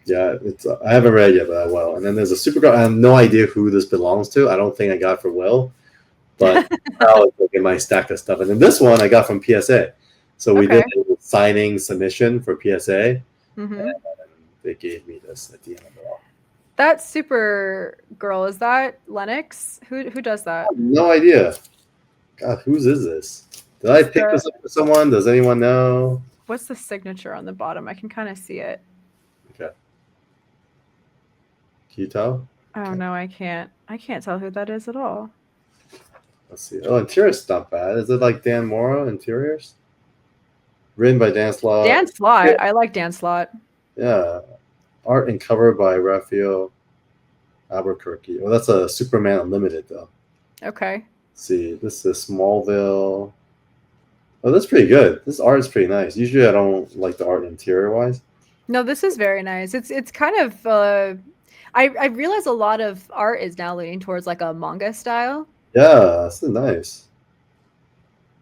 Yeah, I haven't read it yet, but I will. And then there's a Supergirl. I have no idea who this belongs to. I don't think I got it for Will, but I was looking at my stack of stuff. And then this one I got from PSA. So we did a signing submission for PSA, and they gave me this at the end of it all. That Supergirl, is that Lennox? Who does that? No idea. God, whose is this? Did I pick this up for someone? Does anyone know? What's the signature on the bottom? I can kind of see it. Okay. Can you tell? Oh no, I can't. I can't tell who that is at all. Let's see. Oh, interior's not bad. Is it like Dan Morrow interiors? Written by Dan Slott. Dan Slott. Yeah. I like Dan Slott. Yeah. Art and cover by Raphael Albuquerque. Well, that's a Superman Unlimited, though. Okay. see. This is Smallville. Oh, that's pretty good. This art is pretty nice. Usually I don't like the art interior wise. No, this is very nice. It's kind of I realize a lot of art is now leaning towards like a manga style. Yeah, this is nice.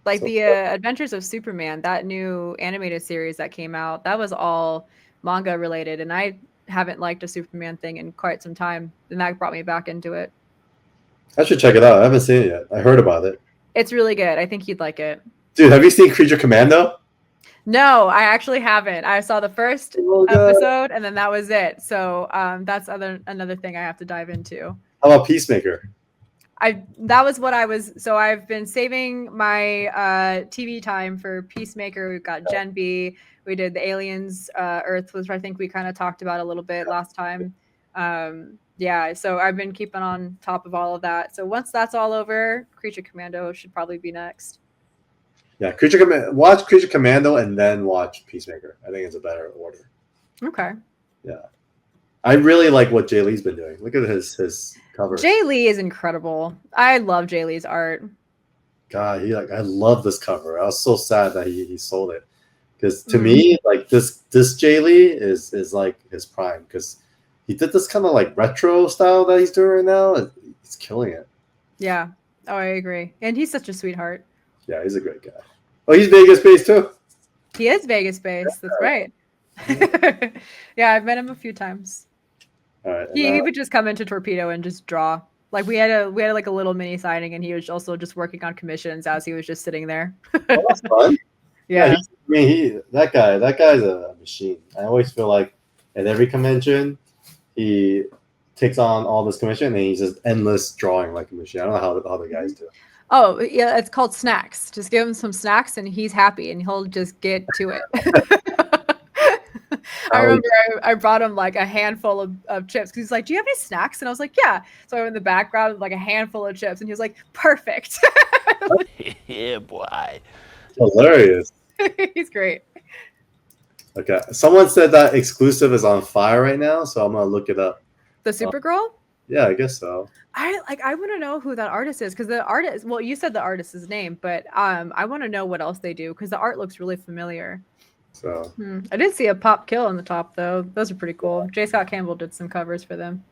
Like So the Adventures of Superman, that new animated series that came out, that was all manga related, and I haven't liked a Superman thing in quite some time, and that brought me back into it. I should check it out. I haven't seen it yet. I heard about it. It's really good. I think you'd like it. Dude, have you seen Creature Commando? No, I actually haven't. I saw the first Oh, God. episode, and then that was it. So that's another thing I have to dive into. How about Peacemaker? That was what I was. So I've been saving my TV time for Peacemaker. We've got Gen B. We did the Aliens Earth, which I think we kind of talked about a little bit last time. Yeah, so I've been keeping on top of all of that. So once that's all over, Creature Commando should probably be next. Yeah, watch Creature Commando and then watch Peacemaker. I think it's a better order. Okay. Yeah. I really like what Jay Lee's been doing. Look at his cover. Jay Lee is incredible. I love Jay Lee's art. God, I love this cover. I was so sad that he sold it. Because to me, like this Jay Lee is like his prime, because he did this kind of like retro style that he's doing right now. He's killing it. Yeah. Oh, I agree. And he's such a sweetheart. Yeah, he's a great guy. Oh, he's Vegas based too. He is Vegas based. That's right. Yeah, I've met him a few times. All right. He would just come into Torpedo and just draw. Like we had like a little mini signing, and he was also just working on commissions as he was just sitting there. Oh, that's fun. Yeah. That guy's a machine. I always feel like at every convention, he takes on all this commission and he's just endless drawing like a machine. I don't know how the guys do. Oh, yeah, it's called snacks. Just give him some snacks and he's happy and he'll just get to it. I remember I brought him like a handful of chips because he's like, "Do you have any snacks?" And I was like, "Yeah." So I'm in the background with like a handful of chips and he was like, "Perfect." Yeah, boy. Hilarious. He's great. Okay. Someone said that exclusive is on fire right now, so I'm gonna look it up. The Supergirl? Yeah, I guess so. I want to know who that artist is, because the artist, well, you said the artist's name, but I want to know what else they do because the art looks really familiar. So I did see a Pop Kill on the top though. Those are pretty cool. J. Scott Campbell did some covers for them.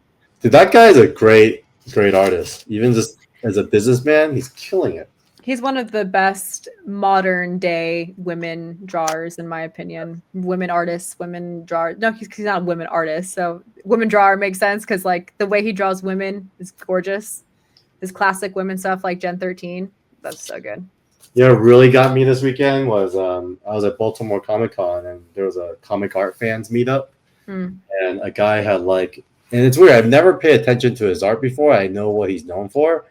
dude, that guy is a great artist. Even just as a businessman, he's killing it. He's one of the best modern day women drawers, in my opinion. Women artists, women drawers. No, he's not a women artist. So women drawer makes sense because like the way he draws women is gorgeous. His classic women stuff like Gen 13. That's so good. You know what really got me this weekend was I was at Baltimore Comic Con and there was a comic art fans meetup. And a guy had like, and it's weird, I've never paid attention to his art before. I know what he's known for.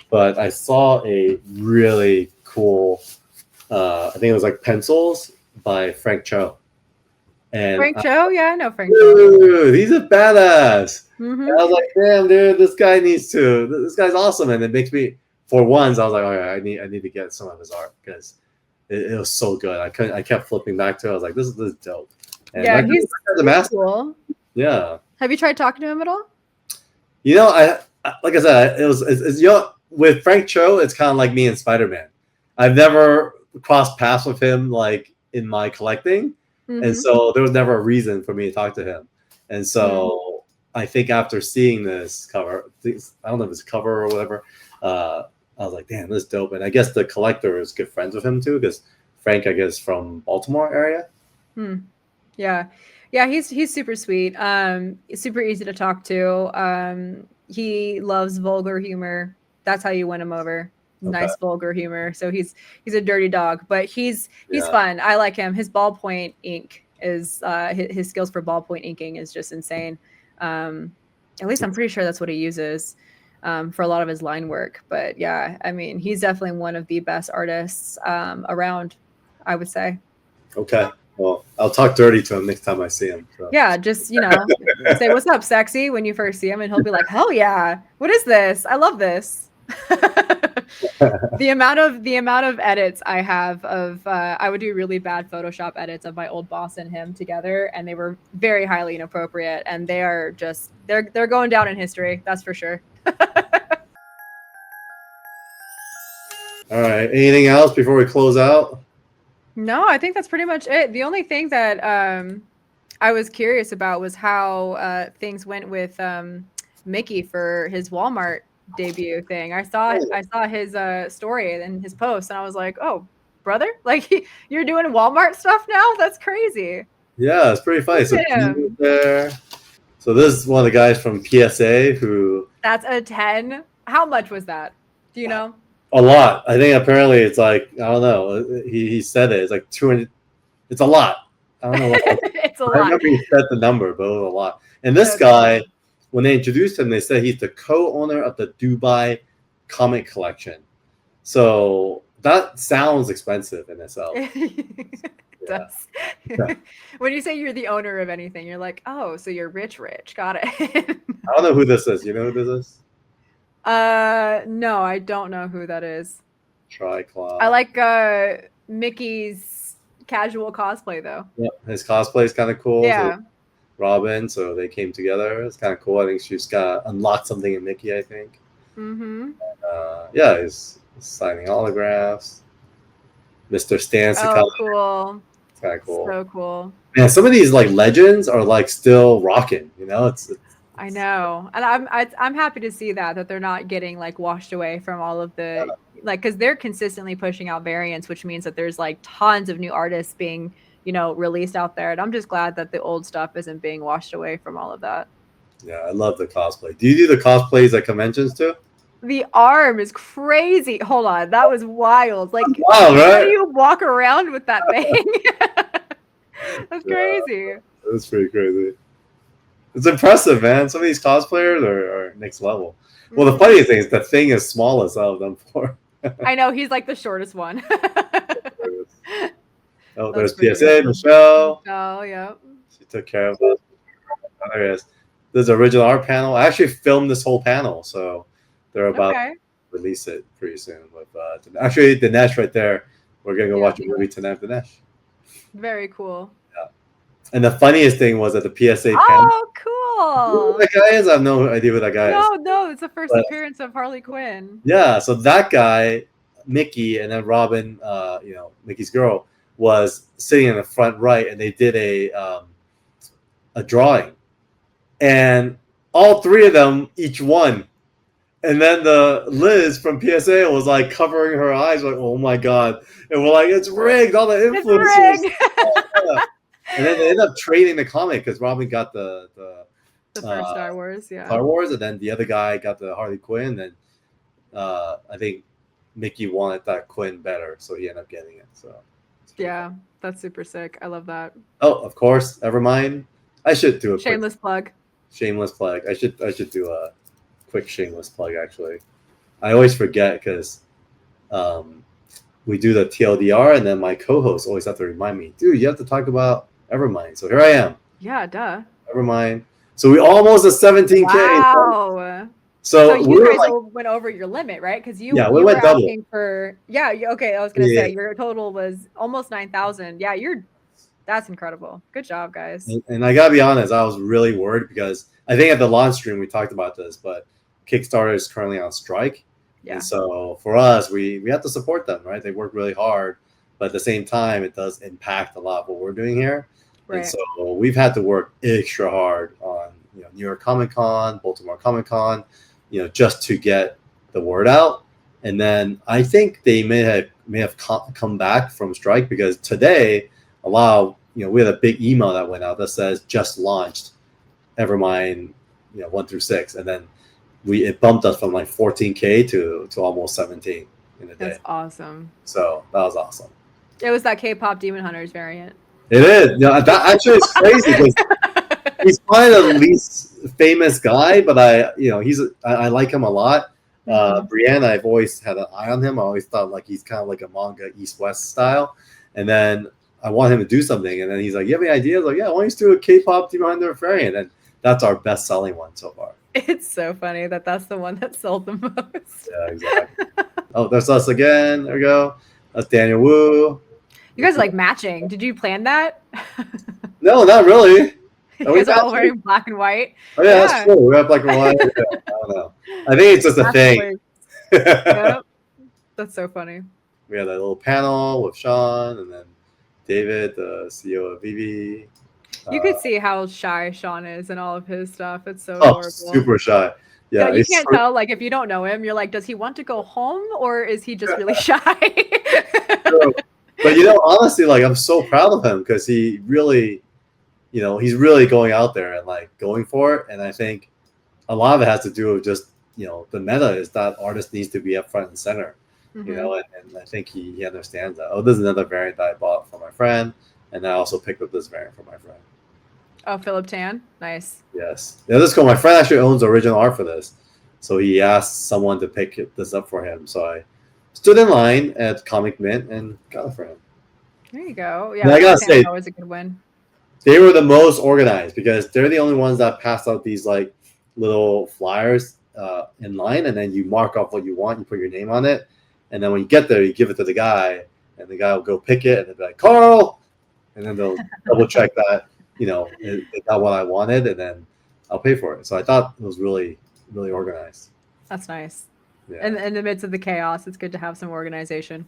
But I saw a really cool, I think it was like pencils by Frank Cho. And Frank Cho? Yeah, I know Frank Cho. Dude, he's a badass. And I was like, damn, dude, this guy's awesome. And it makes me, for once, I was like, all right, I need to get some of his art because it was so good. I kept flipping back to it. I was like, this is dope. And yeah, he's the master. Cool. Yeah. Have you tried talking to him at all? You know, I like I said, it's you know, with Frank Cho, it's kind of like me and Spider-Man. I've never crossed paths with him like in my collecting, and so there was never a reason for me to talk to him. And so I think after seeing this cover, I don't know if it's a cover or whatever, I was like, damn, this is dope. And I guess the collector is good friends with him too, because Frank, I guess, from Baltimore area. Yeah, he's super sweet. Super easy to talk to. He loves vulgar humor. That's how you win him over. Nice vulgar humor. So he's a dirty dog, but he's fun. I like him. His ballpoint ink is his skills for ballpoint inking is just insane. At least I'm pretty sure that's what he uses for a lot of his line work. But yeah, I mean, he's definitely one of the best artists around, I would say. Okay. Well, I'll talk dirty to him next time I see him. So. Yeah, just, say, "What's up, sexy?" when you first see him, and he'll be like, "Hell yeah. What is this? I love this." The amount of edits I have of I would do really bad Photoshop edits of my old boss and him together, and they were very highly inappropriate, and they are just they're going down in history, that's for sure. All right. Anything else before we close out? No, I think that's pretty much it. The only thing that I was curious about was how things went with Mickey for his Walmart debut thing. I saw his story and his post, and I was like, "Oh, brother, like you're doing Walmart stuff now? That's crazy." Yeah, it's pretty funny. So Look at Dean him. was there. So this is one of the guys from PSA who That's a 10. How much was that? Do you know? a lot. I think apparently it's like I don't know. He said it. It's like 200. It's a lot. I don't know what else. It's a I lot. remember he said the number, but it was a lot. And this That's guy, funny. when they introduced him, they said he's the co-owner of the Dubai comic collection. So that sounds expensive in itself. It does. Yeah. When you say you're the owner of anything, you're like, oh, so you're rich. Got it. I don't know who this is. You know who this is? No, I don't know who that is. Tricloud. I like Mickey's casual cosplay though. Yeah, his cosplay is kind of cool. Yeah. So Robin, so they came together. It's kind of cool. I think she's got unlocked something in Mickey, I think. Mm-hmm. Yeah, he's signing autographs. Mr. Stan Oh, cool. It's kind of cool. So cool. Man, some of these like legends are like still rocking. You know, it's I know, and I'm happy to see that they're not getting like washed away from all of the like because they're consistently pushing out variants, which means that there's like tons of new artists being released out there, and I'm just glad that the old stuff isn't being washed away from all of that. Yeah, I love the cosplay. Do you do the cosplays at conventions too? The arm is crazy. Hold on, that was wild. Like, Wow, how right? do you walk around with that thing? That's crazy. That's pretty crazy. It's impressive, man. Some of these cosplayers are next level. Well, the funniest thing is the thing is smallest out of them four. I know he's like the shortest one. Oh, That's there's pretty PSA, good. Michelle. Oh, yeah. She took care of us. There it is. There's an original art panel. I actually filmed this whole panel, so they're about Okay. to release it pretty soon. With actually, Dinesh right there. We're gonna go Yeah. watch a movie tonight, Dinesh. Very cool. And the funniest thing was at the PSA panel. Oh, Who that guy is? I have no idea who that guy is. No, it's the first But- appearance of Harley Quinn. Yeah, so that guy, Mickey, and then Robin, Mickey's girl, was sitting in the front right, and they did a drawing, and all three of them each won, and then the Liz from PSA was like covering her eyes, like, oh my god, and we're like, it's rigged, all the It's influencers. rigged. Yeah. And then they ended up trading the comic because Robin got the The first Star Wars, yeah. Star Wars, and then the other guy got the Harley Quinn, and I think Mickey wanted that Quinn better, so he ended up getting it. So Yeah, that's super sick. I love that. oh, of course, Evermind. I should do a Shameless plug. quick, shameless plug. I should do a quick shameless plug. Actually, I always forget because we do the TLDR, and then my co-hosts always have to remind me, dude, you have to talk about Evermind. So here I am, Yeah, duh. Evermind. So we almost at 17K. Wow. So So we you were guys like, went over your limit, right? Because Yeah, you we went were double. asking for okay. I was gonna Yeah. say your total was almost 9,000. Yeah, that's incredible. Good job, guys. and I gotta be honest, I was really worried because I think at the launch stream we talked about this, but Kickstarter is currently on strike. Yeah. And so for us, we have to support them, right? They work really hard, but at the same time, it does impact a lot what we're doing here. Right. And so we've had to work extra hard on New York Comic Con, Baltimore Comic Con, just to get the word out. And then I think they may have come back from strike because today a lot of we had a big email that went out that says just launched Evermind 1 through 6, and then it bumped us from like 14K to almost 17 in a day. That's awesome. So that was awesome. It was that K-pop Demon Hunters variant. It is. That actually is crazy because he's probably the least famous guy, but I like him a lot. Brienne, I've always had an eye on him. I always thought like he's kind of like a manga East-West style, and then I want him to do something, and then he's like, "You have any ideas?" Like, "Yeah, why don't you just do a K-pop Demon Hunter variant?" And that's our best-selling one so far. It's so funny that's the one that sold the most. Yeah, exactly. Oh, there's us again. There we go. That's Daniel Wu. You guys are like matching. Did you plan that? No, not really. You Are we guys are all matching? wearing black and white. Oh yeah, that's true. We have black and white. Yeah, I don't know. I think it's just a That's thing. hilarious. Yep. That's so funny. We had a little panel with Sean and then David, the CEO of Vivi. You could see how shy Sean is and all of his stuff. It's so Oh, adorable. super shy. Yeah, you he's can't tell. Like, if you don't know him, you're like, does he want to go home or is he just really shy? But honestly, like I'm so proud of him because he really, he's really going out there and like going for it. And I think a lot of it has to do with just the meta is that artist needs to be up front and center. Mhm. And I think he understands that. Oh, there's another variant that I bought for my friend, and I also picked up this variant for my friend. Oh, Philip Tan, nice. Yes, yeah, this is cool. My friend actually owns the original art for this, so he asked someone to pick this up for him. So I stood in line at Comic Mint and got it for him. There you go. And Yeah, I gotta say, always a good win. they were the most organized because they're the only ones that passed out these like little flyers in line, and then you mark off what you want, you put your name on it, and then when you get there, you give it to the guy, and the guy will go pick it, and they'll be like, Carl, and then they'll double check that it got what I wanted, and then I'll pay for it. So I thought it was really, really organized. That's nice. Yeah. In the midst of the chaos, it's good to have some organization.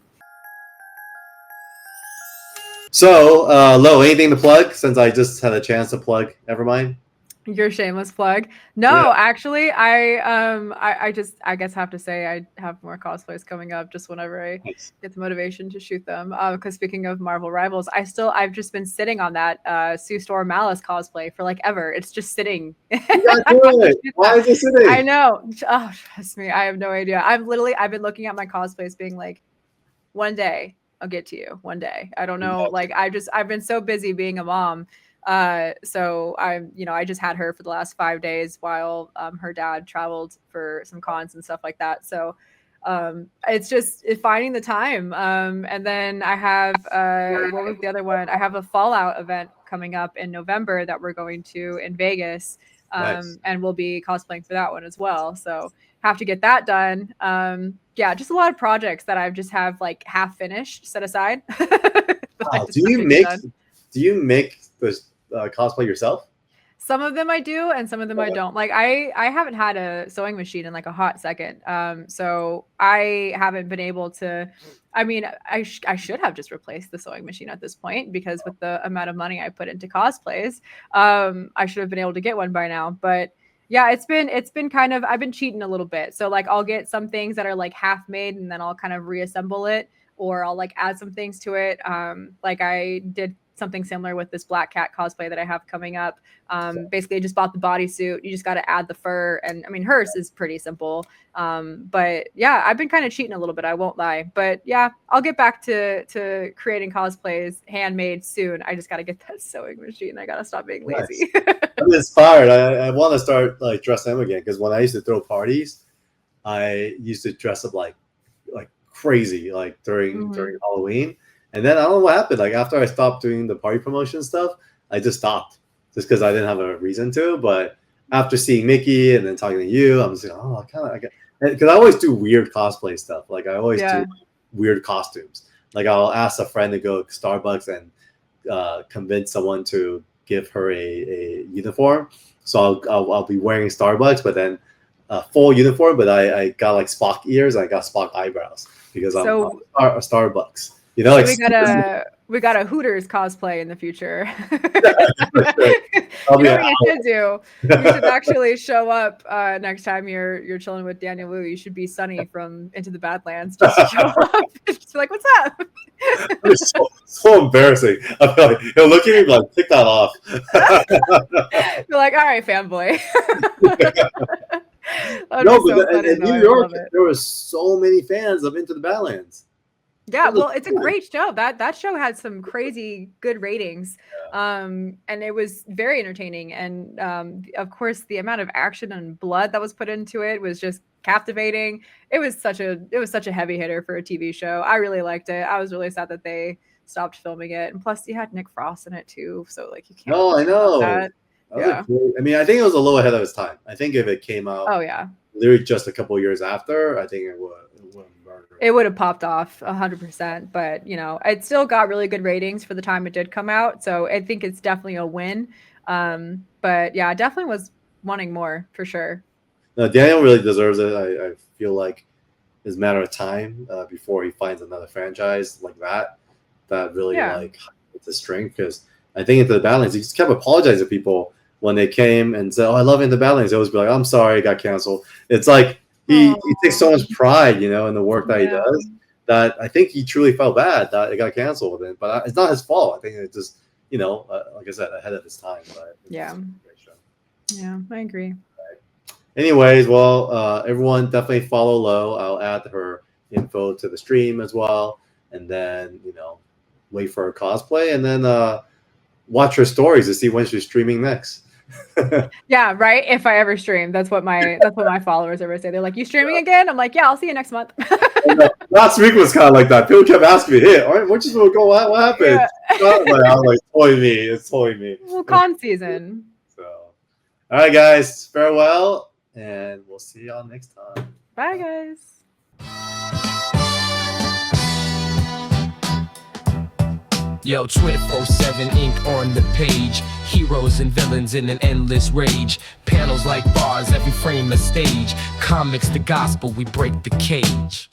So, Lo, anything to plug since I just had a chance to plug Evermind? Your shameless plug. No, actually, I guess have to say I have more cosplays coming up just whenever I get the motivation to shoot them. Because speaking of Marvel Rivals, I've just been sitting on that Sue Storm Malice cosplay for like ever. It's just sitting. Why is it sitting? I know. Oh, trust me, I have no idea. I've been looking at my cosplays being like, one day I'll get to you. One day. I don't know. Like I've been so busy being a mom. So I just had her for the last 5 days while her dad traveled for some cons and stuff like that. So it's just finding the time. And then I have what was the other one? I have a Fallout event coming up in November that we're going to in Vegas. Nice. And we'll be cosplaying for that one as well. So have to get that done. Yeah, just a lot of projects that I've just have like half finished set aside. Wow. Do you make this cosplay yourself? Some of them I do, and some of them I don't. Like I haven't had a sewing machine in like a hot second. So I haven't been able to. I mean, I should have just replaced the sewing machine at this point because with the amount of money I put into cosplays, I should have been able to get one by now. But yeah, it's been kind of I've been cheating a little bit. So like I'll get some things that are like half made, and then I'll kind of reassemble it, or I'll like add some things to it. Like I did something similar with this Black Cat cosplay that I have coming up. Basically I just bought the bodysuit. You just got to add the fur. And I mean, hers is pretty simple. But yeah, I've been kind of cheating a little bit. I won't lie, but yeah, I'll get back to creating cosplays handmade soon. I just got to get that sewing machine. I got to stop being lazy. Nice. I'm inspired. I want to start like dressing up again. Cause when I used to throw parties, I used to dress up like crazy, like during Halloween. And then I don't know what happened. Like after I stopped doing the party promotion stuff, I just stopped just because I didn't have a reason to. But after seeing Mickey and then talking to you, I'm just like, oh, because I always do weird cosplay stuff. Like I always do weird costumes. Like I'll ask a friend to go to Starbucks and convince someone to give her a uniform. So I'll be wearing Starbucks, but then a full uniform. But I got like Spock ears. I got Spock eyebrows because I'm a Starbucks. You know, so we got a Hooters cosplay in the future. What you should do? You should actually show up next time you're chilling with Daniel Wu. You should be Sunny from Into the Badlands. Just show up. Just be like, what's up? It's so embarrassing. I feel like he'll look at me like, take that off. You're like, all right, fanboy. No, but in New York, there were so many fans of Into the Badlands. Yeah, well, it's a great show. That show had some crazy good ratings, and it was very entertaining. And of course, the amount of action and blood that was put into it was just captivating. It was such a heavy hitter for a TV show. I really liked it. I was really sad that they stopped filming it, and plus, you had Nick Frost in it too. So like, you can't. Oh, I know. That. Yeah. I mean, I think it was a little ahead of its time. I think if it came out, literally just a couple of years after, I think it would. It would have popped off 100%, but it still got really good ratings for the time it did come out. So I think it's definitely a win. But yeah, I definitely was wanting more for sure. No, Daniel really deserves it. I feel like it's a matter of time before he finds another franchise like that really like hits the string. Because I think Into the Badlands, he just kept apologizing to people when they came and said, "Oh, I love Into the Badlands." They always be like, "I'm sorry, it got canceled." It's like he takes so much pride, you know, in the work that he does, that I think he truly felt bad that it got canceled. But it's not his fault. I think it's just, you know, like I said, ahead of his time. But yeah, I agree. Anyways, well, everyone definitely follow Lo. I'll add her info to the stream as well, and then, you know, wait for her cosplay, and then watch her stories to see when she's streaming next. Yeah, right. If I ever stream, that's what my followers ever say. They're like, "You streaming again?" I'm like, "Yeah, I'll see you next month." Last week was kind of like that. People kept asking me, "Hey, all right, where'd you go? What happened?" Yeah. I was like, "Totally me. It's totally me." Well, con season. So, all right, guys, farewell, and we'll see y'all next time. Bye, guys. Yo, 24/7 ink on the page. Heroes and villains in an endless rage. Panels like bars, every frame a stage. Comics, the gospel, we break the cage.